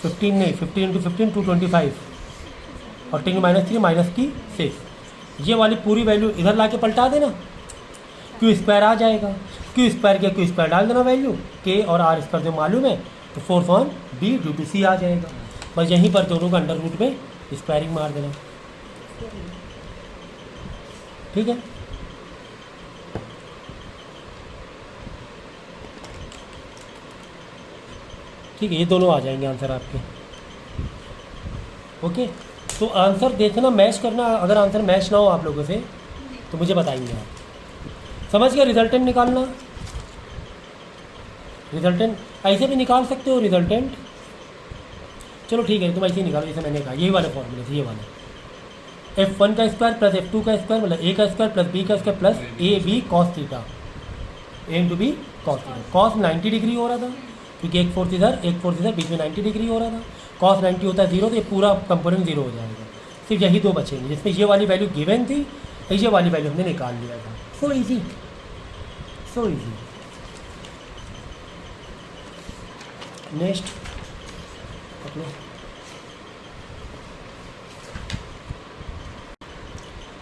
10⁻15 नहीं, 15 × 15 225, और 10⁻³ माइनस की 6, ये वाली पूरी वैल्यू इधर ला के पलटा देना, क्यू स्क्वायर आ जाएगा, क्यू स्क्वायर के क्यू स्क्वायर डाल देना वैल्यू, के और आर स्क्वायर जो मालूम है, तो force on B due to C आ जाएगा। बस यहीं पर दोनों का अंडर रूट में स्क्वायरिंग मार देना। ठीक है। ठीक है, ये दोनों आ जाएंगे आंसर आपके। ओके, तो आंसर देखना, मैच करना, अगर आंसर मैच ना हो आप लोगों से तो मुझे बताएंगे आप। समझ गया। रिजल्टेंट निकालना, रिजल्टेंट ऐसे भी निकाल सकते हो रिजल्टेंट, चलो ठीक है, तुम ऐसे ही निकालो जैसे मैंने कहा, यही वाले फॉर्मूले थे, ये वाले f1 का स्क्वायर प्लस f2 का स्क्वायर मतलब a का स्क्वायर प्लस b का square plus A B cos theta, a into B cos theta. Cos 90 degree हो रहा था, क्योंकि एक फोर्थ इधर बीच में 90 डिग्री हो रहा था। कॉस 90 होता है 0, तो ये पूरा कंपोनेंट 0 हो जाएगा। सिर्फ यही दो बचेंगे जिसमें ये वाली वैल्यू गिवन थी, ये वाली वैल्यू हमने निकाल लिया था। So easy, so easy. Next अपने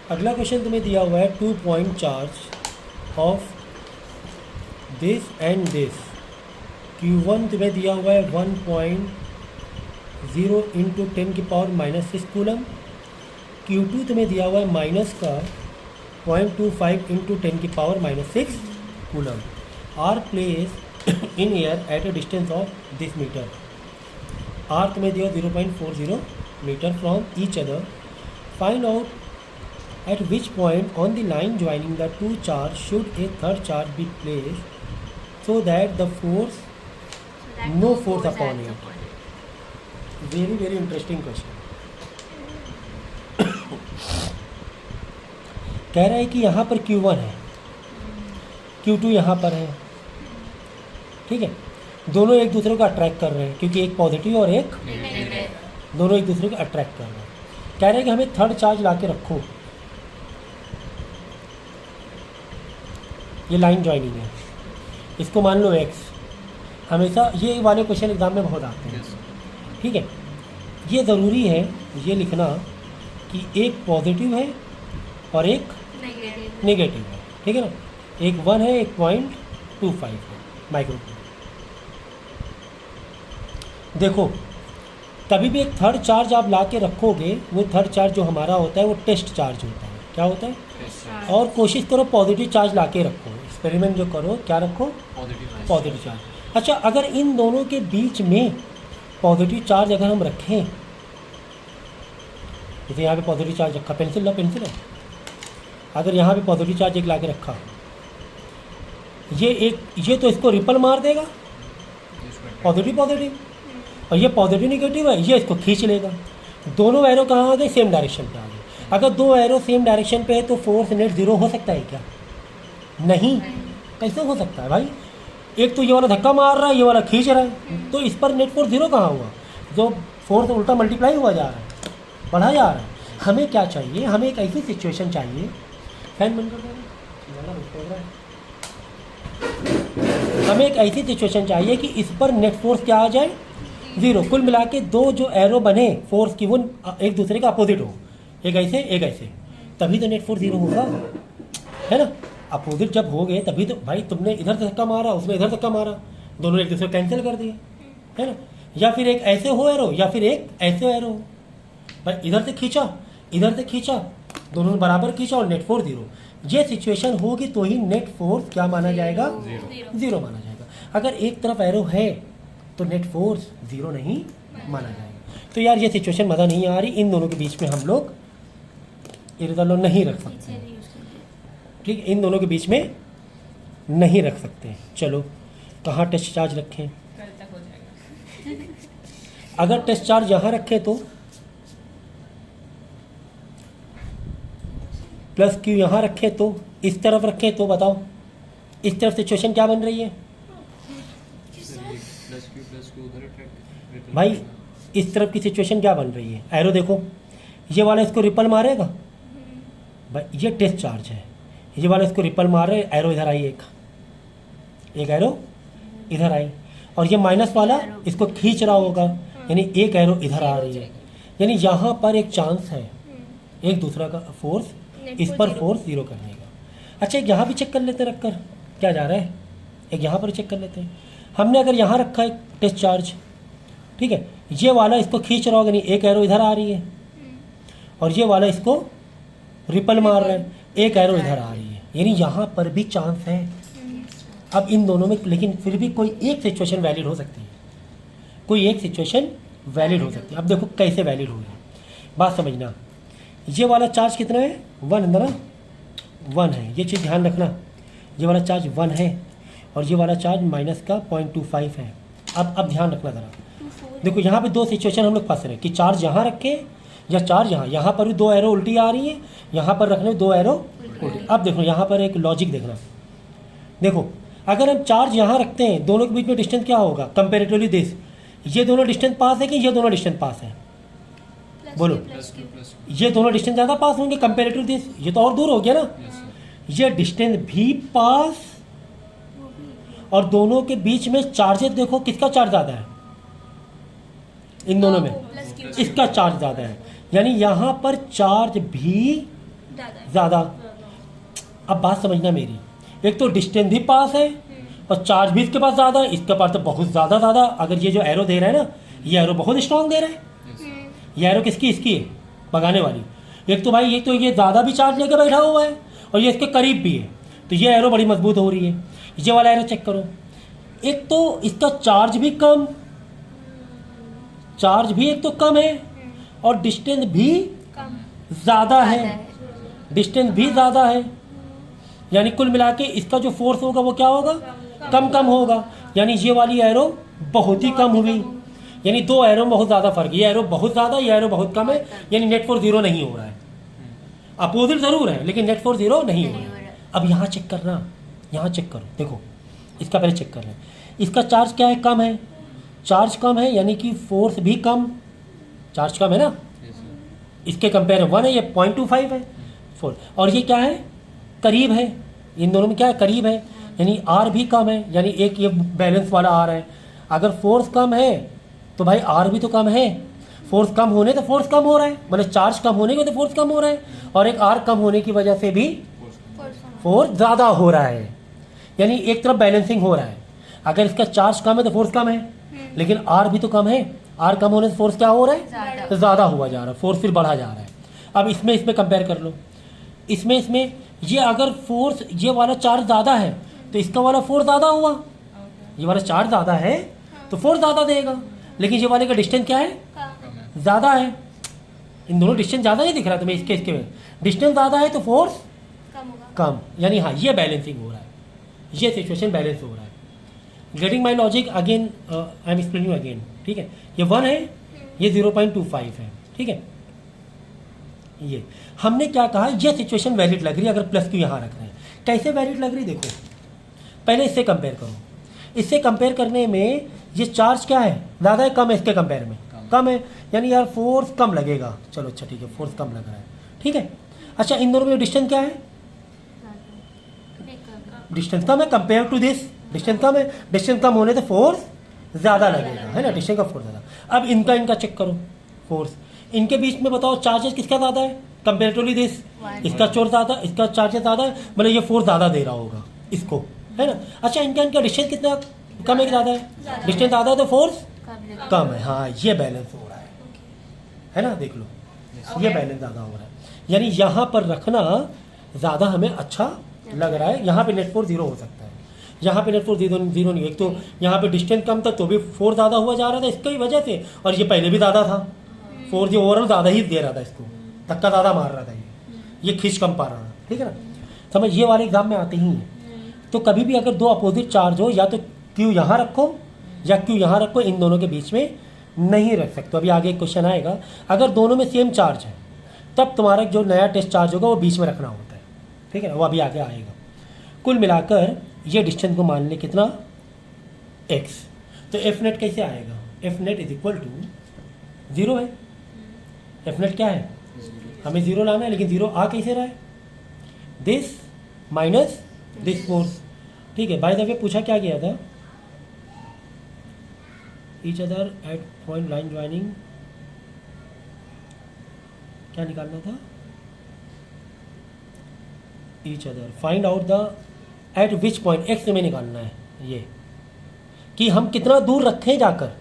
अगला क्वेश्चन तुम्हें दिया हुआ है 2 point charge of this and this. Q1 तुम्हें दिया हुआ है 1.0 इंटू 10⁻⁻6 कूलम। Q2 तुम्हें दिया हुआ है माइनस का 0.25 into 10⁻⁻6 coulomb. Are place in air at a distance of this metre. R तुम्हें दिया 0.40 metre from each other. Find out at which point on the line joining the two charge should a third charge be placed so that the force no force upon it. Very very interesting question. कह रहा है कि यहाँ पर Q1 है, Q2 यहाँ पर है, ठीक है। दोनों एक दूसरे को अट्रैक्ट कर रहे हैं क्योंकि एक पॉजिटिव और एक दोनों एक दूसरे को अट्रैक्ट कर रहे हैं। कह रहे हैं कि हमें थर्ड चार्ज ला के रखो। ये लाइन जॉइनिंग है, इसको मान लो x। हमेशा ये वाले क्वेश्चन एग्जाम में बहुत आते हैं, ठीक है। ये ज़रूरी है ये लिखना कि एक पॉजिटिव है और एक नेगेटिव है, ठीक है ना। एक 1 है, एक 0.25 है माइक्रोकूलम। देखो कभी भी एक थर्ड चार्ज आप ला के रखोगे, वो थर्ड चार्ज जो हमारा होता है वो टेस्ट चार्ज होता है। क्या होता है? और कोशिश करो पॉजिटिव चार्ज ला के रखो। एक्सपेरिमेंट जो करो क्या रखो? Positive charge. अच्छा, अगर इन दोनों के बीच में पॉजिटिव चार्ज अगर हम रखें, जैसे यहाँ पे पॉजिटिव चार्ज रखा, पेंसिल ला, पेंसिल है, अगर यहाँ पे पॉजिटिव चार्ज एक ला के रखा, ये तो इसको रिपल मार देगा, पॉजिटिव पॉजिटिव, और ये पॉजिटिव निगेटिव है, ये इसको खींच लेगा। दोनों एरो कहाँ आ गए? सेम डायरेक्शन पे आ गए। अगर दो एरो सेम डायरेक्शन पे है तो फोर्स नेट जीरो हो सकता है क्या? नहीं। कैसे हो सकता है भाई? एक तो ये वाला धक्का मार रहा है, ये वाला खींच रहा है, तो इस पर नेट फोर्स जीरो कहाँ हुआ? जो फोर्स उल्टा मल्टीप्लाई हुआ जा रहा है, बढ़ा जा रहा है। हमें क्या चाहिए? हमें एक ऐसी सिचुएशन चाहिए, फैन बंद कर देना, हमें एक ऐसी सिचुएशन चाहिए कि इस पर नेट फोर्स क्या आ जाए? जीरो। कुल मिला के दो जो एरो बने फोर्स की वो एक दूसरे का अपोजिट हो, एक ऐसे एक ऐसे, तभी तो नेट फोर्स जीरो होगा, है ना। अपोजिट जब हो गए तभी तो भाई तुमने इधर से धक्का मारा, उसमें इधर धक्का मारा, दोनों एक दूसरे को कैंसिल कर दिए, है ना। या फिर एक ऐसे हो एरो या फिर एक ऐसे एरो हो, भाई इधर से खींचा इधर से खींचा दोनों ने बराबर खींचा और नेट फोर्स 0। ये सिचुएशन होगी तो ही नेट फोर्स क्या माना जाएगा? 0 माना जाएगा। अगर एक तरफ एरो है तो नेट फोर्स 0 नहीं माना जाएगा। तो यार ये सिचुएशन मज़ा नहीं आ रही, इन दोनों के बीच में हम लोग इरेज़र नहीं रख सकते, ठीक है, इन दोनों के बीच में नहीं रख सकते। चलो कहाँ टेस्ट चार्ज रखें?
कल तक हो जाएगा।
अगर टेस्ट चार्ज यहाँ रखें तो प्लस क्यू यहाँ रखें तो इस तरफ रखें तो बताओ इस तरफ सिचुएशन क्या बन रही है भाई? इस तरफ की सिचुएशन क्या बन रही है? एरो देखो, ये वाला इसको रिपल मारेगा भाई, ये टेस्ट चार्ज है, ये वाला इसको रिपल मार रहे, एरो इधर आई, एक एरो इधर आई, और ये माइनस वाला इसको खींच रहा होगा, यानी एक एरो इधर आ रही है, यानी यहाँ पर एक चांस है एक दूसरा का फोर्स इस पर फोर्स 0 करने का। अच्छा एक यहाँ भी चेक कर लेते हैं, रखकर क्या जा रहा है, एक यहाँ पर चेक कर लेते हैं। हमने अगर यहाँ रखा है टेस्ट चार्ज, ठीक है, ये वाला इसको खींच रहा होगा, यानी एक एरो इधर आ रही है, और ये वाला इसको रिपल मार रहा है, एक एरो इधर आ रही है, यानी यहाँ पर भी चांस है। अब इन दोनों में लेकिन फिर भी कोई एक सिचुएशन वैलिड हो सकती है, कोई एक सिचुएशन वैलिड हो सकती है। अब देखो कैसे वैलिड होगी, बात समझना। ये वाला चार्ज कितना है? 1 अंदर 1 है, ये चीज़ ध्यान रखना, ये वाला चार्ज 1 है और ये वाला चार्ज माइनस का 0.25 है। अब ध्यान रखना ज़रा, देखो यहाँ पे दो सिचुएशन हम लोग फंस रहे हैं कि चार्ज यहाँ रखें या चार्ज यहाँ पर भी 2 एरो उल्टी आ रही है, यहाँ पर रखने 2 एरो उल्टी। अब देखो यहाँ पर एक लॉजिक देखना, देखो अगर हम चार्ज यहाँ रखते हैं, दोनों के बीच में डिस्टेंस क्या होगा कंपेरेटिवली दिस, ये दोनों डिस्टेंस पास है कि ये दोनों डिस्टेंस पास है? बोलो, ये दोनों डिस्टेंस ज़्यादा पास होंगे कंपेरेटिव दिस, ये तो और दूर हो गया ना। ये डिस्टेंस भी पास, और दोनों के बीच में चार्जेस देखो किसका चार्ज ज़्यादा है, इन दोनों में इसका चार्ज ज़्यादा है, यानी यहाँ पर चार्ज भी ज़्यादा। अब बात समझना मेरी, एक तो डिस्टेंस भी पास है और चार्ज भी इसके पास ज़्यादा है, इसके पास तो बहुत ज़्यादा। अगर ये जो एरो दे रहा है ना, ये एरो बहुत स्ट्रॉन्ग दे रहा है, ये एरो किसकी? इसकी है, भगाने वाली। एक तो भाई ये ज़्यादा भी चार्ज लेके बैठा हुआ है और ये इसके करीब भी है, तो ये एरो बड़ी मजबूत हो रही है। ये वाला एरो चेक करो, एक तो इसका चार्ज भी कम, चार्ज भी एक तो कम है और डिस्टेंस भी ज़्यादा है, डिस्टेंस भी ज़्यादा है, यानी कुल मिला के इसका जो फोर्स होगा वो क्या होगा? कम होगा, यानी ये वाली एरो बहुत ही कम हुई, यानी 2 एरो में बहुत ज़्यादा फर्क, ये एरो बहुत ज़्यादा, ये एरो बहुत कम है, यानी नेट फोर्स 0 नहीं हो रहा है। अपोजिट ज़रूर है लेकिन नेट फोर्स 0 नहीं हो रहा है। अब यहाँ चेक करना, यहाँ चेक करो, देखो इसका पहले चेक कर लें, इसका चार्ज क्या है? कम है, चार्ज कम है यानी कि फोर्स भी कम, चार्ज कम है ना, इसके कंपेयर 1 है, ये 0.25 है 4, और ये क्या है? करीब है, इन दोनों में क्या है? करीब है, यानी आर भी कम है, यानी एक ये बैलेंस वाला आर है। अगर फोर्स कम है तो भाई आर भी तो कम है, फोर्स कम होने तो फोर्स कम हो रहा है, मतलब चार्ज कम होने की वजह से फोर्स कम हो रहा है, और एक आर कम होने की वजह से भी फोर्स ज़्यादा हो रहा है, यानी एक तरफ बैलेंसिंग हो रहा है। अगर इसका चार्ज कम है तो फोर्स कम है, लेकिन आर भी तो कम है, आर कम होने से फोर्स क्या हो रहा है? तो ज़्यादा हुआ जा रहा है, फोर्स फिर बढ़ा जा रहा है। अब इसमें कंपेयर कर लो, इसमें ये अगर फोर्स, ये वाला चार्ज ज़्यादा है तो इसका वाला फोर्स ज़्यादा हुआ, ये वाला चार्ज ज़्यादा है तो फोर्स ज़्यादा देगा, लेकिन ये वाले का डिस्टेंस क्या है? ज़्यादा है। इन दोनों डिस्टेंस ज़्यादा नहीं दिख रहा तुम्हें, इसके में डिस्टेंस ज़्यादा है तो फोर्स कम, यानी हाँ ये बैलेंसिंग हो रहा है, ये सिचुएशन बैलेंस हो रहा है। Getting my logic? Again I am explaining again, ठीक है। ये 1 है, ये 0.25 है, ठीक है। ये हमने क्या कहा, ये सिचुएशन वैलिड लग रही है अगर प्लस क्यू यहाँ रख रहे हैं। कैसे वैलिड लग रही? देखो पहले इससे कंपेयर करो, इससे कंपेयर करने में ये चार्ज क्या है? ज़्यादा है कम है? इसके कंपेयर में कम है, यानी यार फोर्स कम लगेगा। चलो अच्छा ठीक है, फोर्स कम लग रहा है, ठीक है। अच्छा इन दोनों में डिस्टेंस क्या है? डिस्टेंस कम है कंपेयर टू दिस, डिस्टेंस कम है, डिस्टेंस कम होने से फोर्स ज़्यादा लगेगा, है ना, डिस्टेंस का फोर्स ज़्यादा। अब इनका चेक करो फोर्स, इनके बीच में बताओ चार्जेस किसका ज़्यादा है कंपेरेटिवली दिस? इसका चोर ज़्यादा, इसका चार्जेस ज़्यादा है, मतलब ये फोर्स ज़्यादा दे रहा होगा इसको, है ना। अच्छा इनका डिस्टेंस कितना कम है कि ज़्यादा है? डिस्टेंस ज़्यादा है तो फोर्स कम है, हाँ ये बैलेंस हो रहा है ना, देख लो ये बैलेंस ज़्यादा हो रहा है। यानी यहाँ पर रखना ज़्यादा हमें अच्छा लग रहा है। यहाँ पे नेट फोर्स 0 हो सकता है, यहाँ पे नेट फोर्स 0 नहीं। एक तो यहाँ पे डिस्टेंस कम था तो भी फोर्स ज़्यादा हुआ जा रहा था इसकी वजह से, और ये पहले भी ज़्यादा था, फोर्स ये ओवरऑल ज़्यादा ही दे रहा था, इसको धक्का ज़्यादा मार रहा था, ये खींच कम पा रहा था। ठीक है ना, समझ, ये वाले एग्जाम में आते ही हैं। तो कभी भी अगर दो अपोजिट चार्ज हो, या तो क्यू यहाँ रखो या क्यू यहाँ रखो, इन दोनों के बीच में नहीं रख सकते। अभी आगे एक क्वेश्चन आएगा, अगर दोनों में सेम चार्ज है तब तुम्हारा जो नया टेस्ट चार्ज होगा वो बीच में रखना होता है। ठीक है ना, वो अभी आगे आएगा। कुल मिलाकर ये डिस्टेंस को मान ले कितना, x। तो एफ नेट कैसे आएगा, F net is equal to 0 है। एफ नेट क्या है, हमें 0 लाना है, लेकिन 0 आ कैसे रहा है, दिस माइनस दिस फोर्स। ठीक है, बाय द वे पूछा क्या गया था, each other at point line joining, क्या निकालना था, each other find out the eight which point, x में निकालना है ये, कि हम कितना दूर रखें जाकर,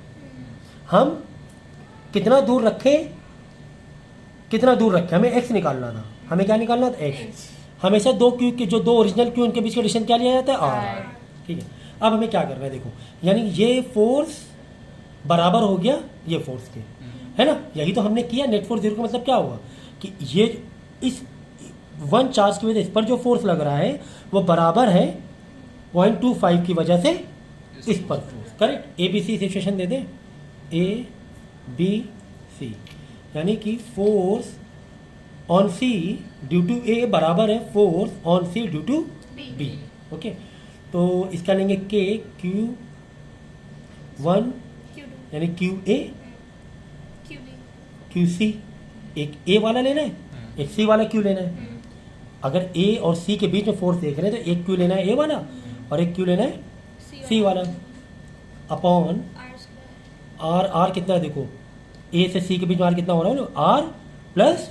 हम कितना दूर रखें, कितना दूर रखें, हमें एक्स निकालना था। हमें क्या निकालना था, एक्स। हमेशा दो क्यू के जो दो ओरिजिनल क्यू उनके बीच का डिस्टेंस क्या लिया जाता है, आर। ठीक है, अब हमें क्या करना है, देखो, यानी ये फोर्स बराबर हो गया ये फोर्स के, है ना, यही तो हमने किया। नेट फोर्स 0 का मतलब क्या हुआ कि ये इस वन चार्ज की वजह से इस पर जो फोर्स लग रहा है वो बराबर है 0.25 की वजह से इस पर force. Correct, A B C situation दे दें, ए बी सी, यानी कि force on C due to A बराबर है force on C due to B. Okay, तो इसका लेंगे के क्यू 1 यानी क्यू ए क्यू सी, एक ए वाला लेना है, एक सी वाला क्यू लेना है। अगर ए और सी के बीच में फोर्स देख रहे हैं तो एक क्यू लेना है ए वाला और एक क्यू लेना है सी वाला, अपॉन आर। आर कितना है, देखो ए से सी के बीच में आर कितना हो रहा है ना, आर प्लस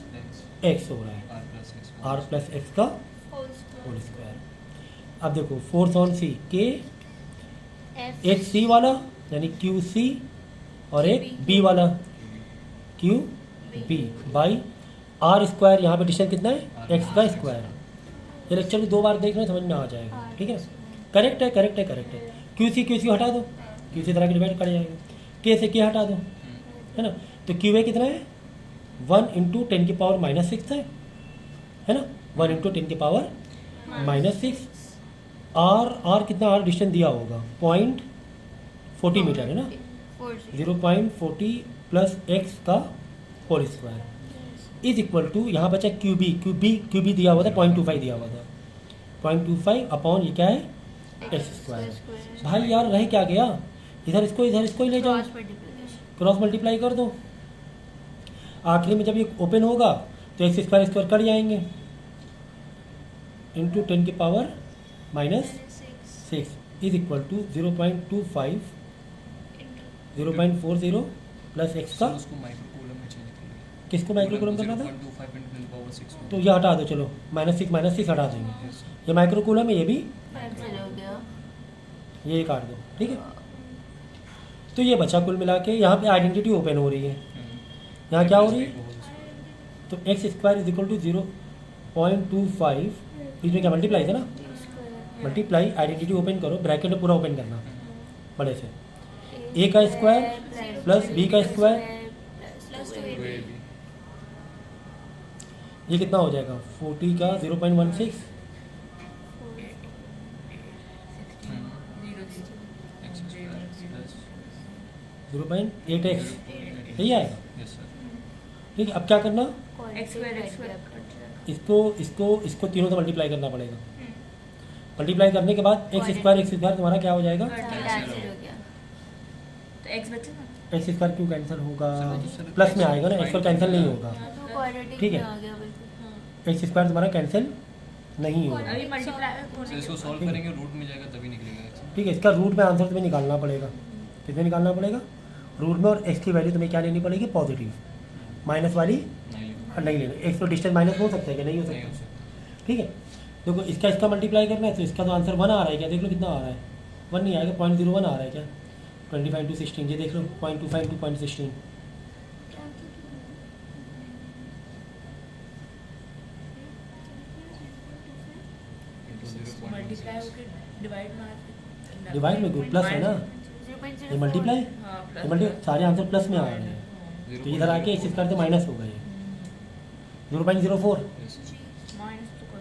एक्स हो रहा है, आर प्लस एक्स का होल स्क्वायर। अब देखो फोर्स ऑन सी के, एक सी वाला यानी क्यू सी और एक बी वाला Q B by are square. यहाँ पे डिस्टेंस कितना है, एक्स का स्क्वायर। ये लेक्चर भी 2 बार देख रहे हैं, समझ में आ जाएगा। ठीक है, करेक्ट है, करेक्ट है, करेक्ट है। क्यू सी हटा दो, क्यू सी तरह की डिवाइड कर जाएगा, के से के हटा दो, है ना। तो क्यू ए कितना है, 1 × 10 की पावर -6 है ना, 1 × 10 की पावर -6। आर कितना, आर डिस्टेंस दिया होगा 0.40 मीटर है ना, 0.40 प्लस एक्स का whole square is equal to, यहाँ बचा क्यू बी दिया हुआ था 0.25 दिया हुआ था, 0.25 अपॉन ये क्या है, एक्स स्क्वायर। भाई यार रह क्या गया, इधर इसको ही ले जाओ, क्रॉस मल्टीप्लाई कर दो। आखिरी में जब ये ओपन होगा तो एक्स स्क्वायर कट जाएंगे, इंटू 10 की power -6 is equal to 0.25 0.40 plus x का, किसको माइक्रोकूलम करना था, तो ये हटा दो, चलो -6 हटा देंगे, ये माइक्रोकूलम है, ये भी ये काट दो। ठीक है, तो ये बचा कुल मिला के। यहाँ पे आइडेंटिटी ओपन हो रही है, यहाँ क्या हो रही है, तो x square is equal to 0.25, इसमें क्या मल्टीप्लाई था ना, मल्टीप्लाई आइडेंटिटी ओपन करो, ब्रैकेट में पूरा ओपन करना बड़े से, ए का स्क्वायर प्लस बी का स्क्वायर, ये कितना हो जाएगा 40 का 0.16 0.8x, यही आएगा। ठीक है, अब क्या करना, इसको तीनों से मल्टीप्लाई करना पड़ेगा। मल्टीप्लाई करने के बाद एक्स स्क्वायर तुम्हारा क्या हो जाएगा, एक्स स्क्वायर क्यों कैंसिल होगा, प्लस में आएगा ना, एक्स स्क्वायर कैंसिल नहीं होगा। ठीक है, एक्स स्क्वायर तुम्हारा कैंसिल नहीं होगा,
इसको सॉल्व करेंगे रूट में जाएगा तभी निकलेगा।
ठीक है, इसका रूट में आंसर तुम्हें निकालना पड़ेगा, कितने निकालना पड़ेगा रूट में, और एक्स की वैल्यू तुम्हें क्या लेनी पड़ेगी, पॉजिटिव, माइनस वाली नहीं लेना। एक्स तो डिस्टेंस माइनस हो सकता है कि नहीं हो सकता। ठीक है, देखो इसका मल्टीप्लाई करना है तो इसका तो आंसर 1 आ रहा है, क्या देख लो कितना आ रहा है, 1 नहीं आएगा, 0.01 आ रहा है क्या, 25 × 16, ये देख लो 0.25 × 0.16,
मल्टीप्लाई होके डिवाइड मार
डिवाइड में प्लस है ना, ये मल्टीप्लाई,
हाँ
ये मल्टी सारे आंसर प्लस में आ रहे हैं, तो इधर आके इस स्क्वायर से माइनस होगा ये 0.04,
माइनस तो कर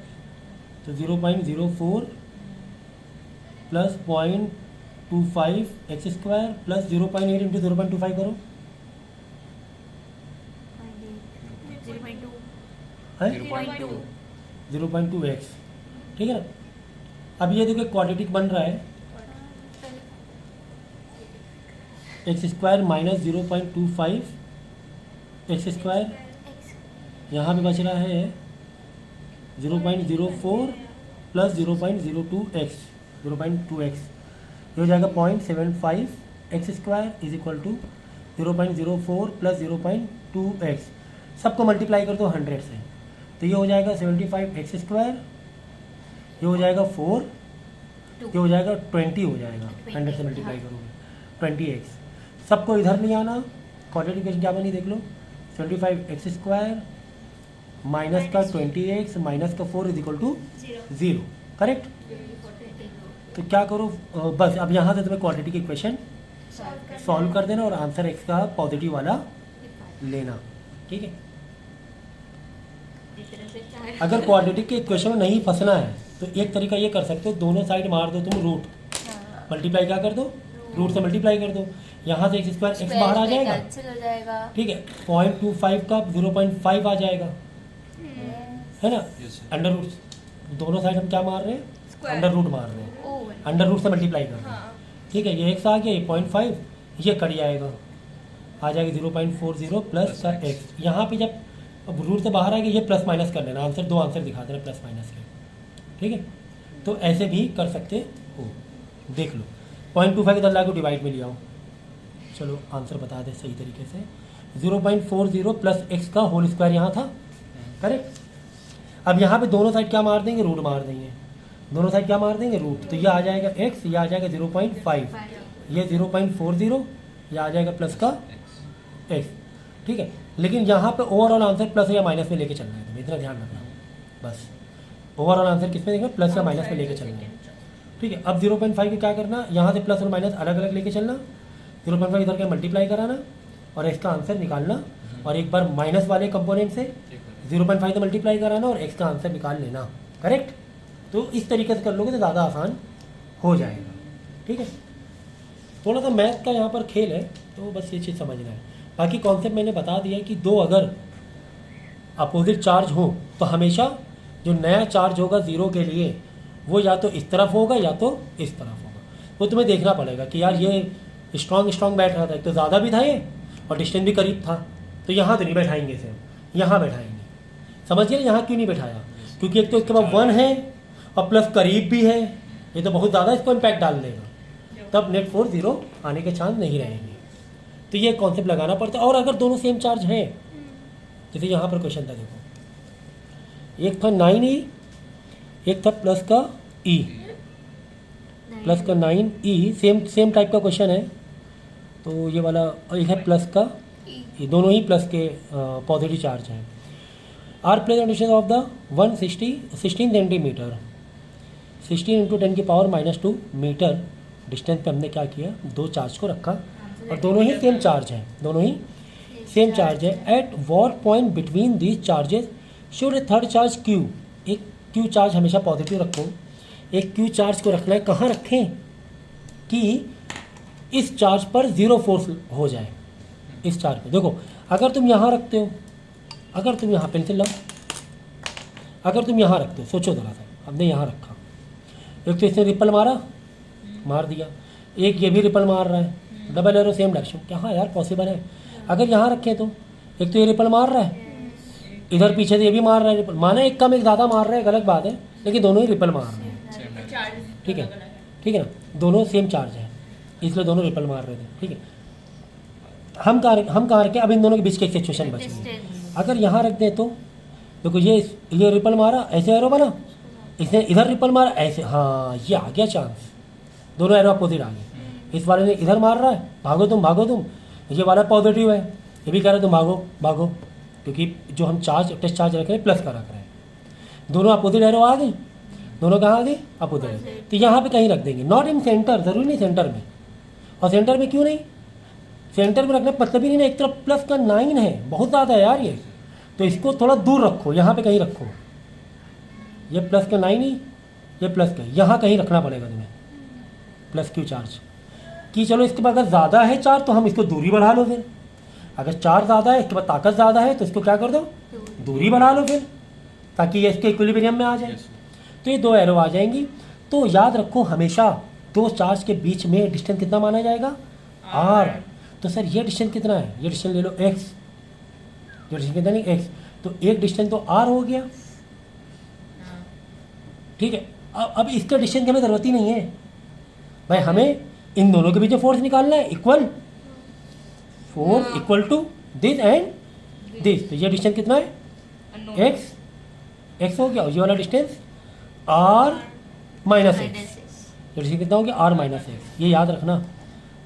तो 0.04 plus 0.25 x square plus 0.8 into 0.25 करो,
0.2
है
0.2
0.2 एक्स, ठीक है ना। अब ये देखो क्वाड्रेटिक बन रहा है, x square minus 0.25 x square, यहाँ पे बच रहा है 0.04 प्लस 0.02 एक्स, 0.2 एक्स, ये हो जाएगा 0.75 x square is equal to 0.04 plus 0.2 x, सबको मल्टीप्लाई कर दो 100 से, तो ये हो जाएगा 75 एक्स स्क्वायर, ये हो जाएगा 4, ये हो जाएगा 20 हो जाएगा, 100 से मल्टीप्लाई करोगे 20 एक्स, सबको इधर नहीं आना, क्वाड्रेटिक इक्वेशन क्या बनी देख लो, 75 एक्स स्क्वायर माइनस का 20x माइनस का 4 इज इक्वल टू 0, करेक्ट। तो क्या करो, बस अब यहाँ से तुम्हें क्वाड्रेटिक इक्वेशन सॉल्व कर देना और आंसर x का पॉजिटिव वाला लेना, ठीक है। अगर क्वाड्रेटिक के इक्वेशन में नहीं फंसना है तो एक तरीका ये कर सकते हो, दोनों साइड मार दो तुम रूट, मल्टीप्लाई क्या कर दो, रूट से मल्टीप्लाई कर दो, यहाँ से एक्स स्क्वायर एक्स बाहर आ जाएगा,
कैंसिल हो जाएगा,
ठीक है, 0.25 का 0.5 आ जाएगा, है ना,
Yes, sir.
अंडर रूट, दोनों साइड हम क्या मार रहे हैं,
Square.
अंडर रूट मार रहे हैं,
ओ
अंडर रूट से मल्टीप्लाई कर रहे हैं,
हाँ
ठीक है, ये एक्स आ गया, ये 0.5 ये कट जाएगा, आ जाएगा 0.40 प्लस का एक्स, यहाँ पे जब अब रूट से बाहर आएगा ये प्लस माइनस कर लेना, आंसर दो आंसर दिखा देना प्लस माइनस के, ठीक है। तो ऐसे भी कर सकते हो, देख लो 0.25 इधर ला के डिवाइड में ले आओ, चलो आंसर बता दे सही तरीके से, 0.40 प्लस एक्स का होल स्क्वायर यहाँ था, करेक्ट। अब यहाँ पे दोनों साइड क्या मार देंगे, रूट मार देंगे, दोनों साइड क्या मार देंगे, रूट, तो ये आ जाएगा x, ये आ जाएगा 0.5, ये 0.40, ये आ जाएगा प्लस का x, ठीक है। लेकिन यहाँ पे ओवरऑल आंसर प्लस या माइनस में लेके चलना है, तुम्हें इतना ध्यान रखना, बस ओवरऑल आंसर किस में देखना, प्लस या माइनस में लेके चलना है, ठीक है। अब 0.5 को क्या करना, यहाँ से प्लस और माइनस अलग अलग लेके चलना, 0.5 इधर के मल्टीप्लाई कराना और x का आंसर निकालना, और एक बार माइनस वाले कंपोनेंट से 0.5 से मल्टीप्लाई कराना और x का आंसर निकाल लेना, करेक्ट। तो इस तरीके से कर लोगे तो ज़्यादा आसान हो जाएगा, ठीक है। थोड़ा सा मैथ का यहाँ पर खेल है, तो बस ये चीज़ समझना है, बाकी कॉन्सेप्ट मैंने बता दिया कि दो अगर अपोजिट चार्ज हो तो हमेशा जो नया चार्ज होगा ज़ीरो के लिए वो या तो इस तरफ होगा या तो इस तरफ होगा, वो तुम्हें देखना पड़ेगा कि यार ये स्ट्रॉन्ग बैठ रहा था, एक तो ज़्यादा भी था ये और डिस्टेंस भी करीब था, तो यहाँ तो नहीं बैठाएंगे इसे, यहाँ बैठाएंगे, समझिए यहाँ क्यों नहीं बैठाया, क्योंकि एक तो इसके बाद 1 है और प्लस करीब भी है, ये तो बहुत ज़्यादा इसको इम्पैक्ट डाल देगा, तब नेट 4 0 आने के चांस नहीं रहेंगे, तो ये कॉन्सेप्ट लगाना पड़ता है। और अगर दोनों सेम चार्ज हैं, जैसे यहाँ पर क्वेश्चन था देखो, एक था 9e, एक था प्लस का e, प्लस का 9e, सेम टाइप का क्वेश्चन है, तो ये वाला, और एक है प्लस का, ये दोनों ही प्लस के पॉजिटिव चार्ज हैं। Are place distance of the 16 centimetre, 16 into 10 की पावर -2 मीटर डिस्टेंस पे हमने क्या किया, दो चार्ज को रखा और दोनों ही सेम चार्ज हैं, दोनों ही सेम चार्ज है। At what point between these charges should a third charge Q, एक क्यू चार्ज हमेशा पॉजिटिव रखो, एक क्यू चार्ज को रखना है, कहाँ रखें कि इस चार्ज पर ज़ीरो फोर्स हो जाए, इस चार्ज पे। देखो अगर तुम यहाँ रखते हो, अगर तुम यहाँ पेंसिल लो, अगर तुम यहाँ रखते हो, सोचो ज़रा सा, हमने यहाँ रखा, एक तो इसने रिपल मार दिया, एक ये भी रिपल मार रहा है, डबल एरो सेम डायरेक्शन, क्या हाँ यार पॉसिबल है। अगर यहाँ रखें तो एक तो ये रिपल मार रहा है, इधर पीछे से ये भी मार रहा है रिपल, माना एक कम एक ज़्यादा मार रहा है, गलत बात है, लेकिन दोनों ही रिपल मार रहे हैं, ठीक है, ठीक है ना, दोनों सेम चार्ज है इसलिए दोनों रिपल मार रहे थे, ठीक है। हम कहाँ रखें, अब इन दोनों के बीच की एक सिचुएशन बची है, अगर यहाँ रख दें तो देखो ये रिपल मारा, ऐसे एरो बना, इसने इधर रिपल मारा ऐसे, हाँ ये आ गया चांस, दोनों एरो अपोजिट आ गए, इस वाले ने इधर मार रहा है, भागो तुम, ये वाला पॉजिटिव है, ये भी कह रहा है तुम भागो, क्योंकि जो हम टेस्ट चार्ज रख रहे हैं प्लस का रख रहे हैं, दोनों अपोजिट एरो आ गई, दोनों कहाँ आ गए अपोजिट है, तो यहाँ पे कहीं रख देंगे, नॉट इन सेंटर, ज़रूरी नहीं सेंटर में। और सेंटर में क्यों नहीं, सेंटर में रखने मतलब ही नहीं ना, एक तरफ प्लस का 9 है, बहुत ज़्यादा है यार ये, तो इसको थोड़ा दूर रखो, यहाँ पे कहीं रखो, ये प्लस का 9 ही, ये प्लस का, यहाँ कहीं रखना पड़ेगा तुम्हें प्लस क्यू चार्ज कि चलो इसके बाद अगर ज़्यादा है चार्ज तो हम इसको दूरी बढ़ा लो, फिर अगर चार्ज ज़्यादा है इसके बाद ताकत ज़्यादा है तो इसको क्या कर दो, दूरी बढ़ा लो फिर, ताकि ये इसके इक्विलिब्रियम में आ जाए। तो ये 2 एरो आ जाएंगी। तो याद रखो हमेशा 2 चार्ज के बीच में डिस्टेंस कितना माना जाएगा, r। तो सर ये डिस्टेंस कितना है, ये डिस्टेंस ले लो x, ये डिस्टेंस कितना नहीं x, तो एक डिस्टेंस तो r हो गया, ठीक है। अब इसका डिस्टेंस की हमें ज़रूरत ही नहीं है भाई, हमें इन दोनों के बीच में फोर्स निकालना है, equal force equal to this and this. तो ये डिस्टेंस कितना है x हो गया, और ये वाला डिस्टेंस r माइनस x, ये डिस्टेंस कितना हो गया r माइनस x। ये याद रखना,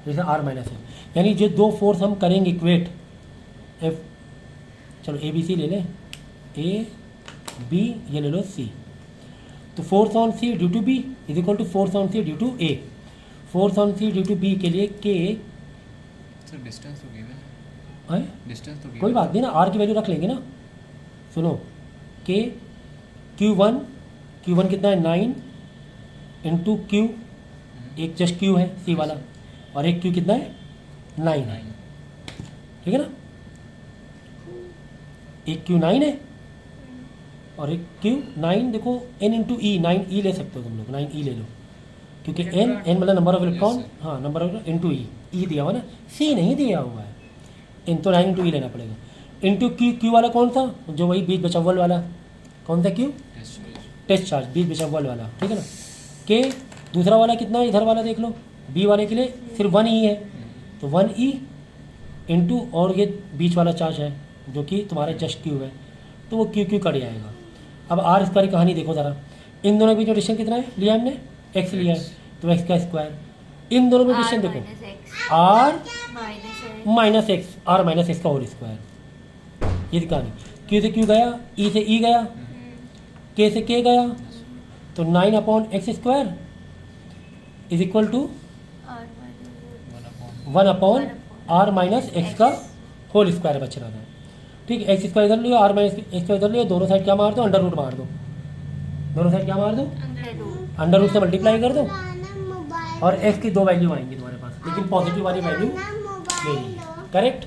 जैसे r माइनस x, यानी जो 2 फोर्स हम करेंगे इक्वेट f, चलो ए बी सी ले लें, ए बी ये ले लो सी, तो force on C due to B is equal to force on C due to A. Force on C due to B के लिए के,
सर डिस्टेंस तो गिवन है, डिस्टेंस तो
कोई बात नहीं ना, आर की वैल्यू रख लेंगे ना। सुनो के Q1 कितना है 9 इंटू क्यू, एक जस्ट क्यू है सी वाला, और एक क्यू कितना है 9 है, ठीक है ना, एक क्यू 9 है और एक क्यू 9, देखो n इंटू ई, 9e ले सकते हो तुम लोग, 9e ले लो, क्योंकि n मतलब नंबर ऑफ इलेक्ट्रॉन, हाँ नंबर ऑफ इंटू ई दिया हुआ ना, सी नहीं दिया हुआ है, इन तो 9 इंटू ई लेना पड़ेगा, इंटू क्यू वाला कौन सा, जो वही बीच बचावल वाला, कौन सा क्यू, टेस्ट चार्ज बीच बचावल वाला, ठीक है ना। के दूसरा वाला कितना है, इधर वाला देख लो, बी वाले के लिए सिर्फ 1e है, तो 1e इंटू और ये बीच वाला चार्ज है जो कि तुम्हारा जस्ट क्यू है, तो वो क्यू कट जाएगा। अब आर स्क्वायर की कहानी देखो ज़रा, इन दोनों के बीच में डिस्टेंस कितना है लिया हमने, x लिया है, तो x का स्क्वायर, इन दोनों में डिस्टेंस देखो r minus x, r minus x का होल स्क्वायर, ये कहानी। q से q गया, e से e गया, k से k गया, तो 9/x² is equal to 1/r minus x का होल स्क्वायर बच रहा था, ठीक है। एक्स स्क्वायर इधर लियो, r माइनस एक्स इधर लियो, दोनों साइड क्या मार दो, अंडर रूट मार दो, दोनों साइड क्या मार दो, अंडर रूट से मल्टीप्लाई कर दो, और x की 2 वैल्यू आएंगी तुम्हारे पास, लेकिन पॉजिटिव वाली वैल्यू नहीं, करेक्ट।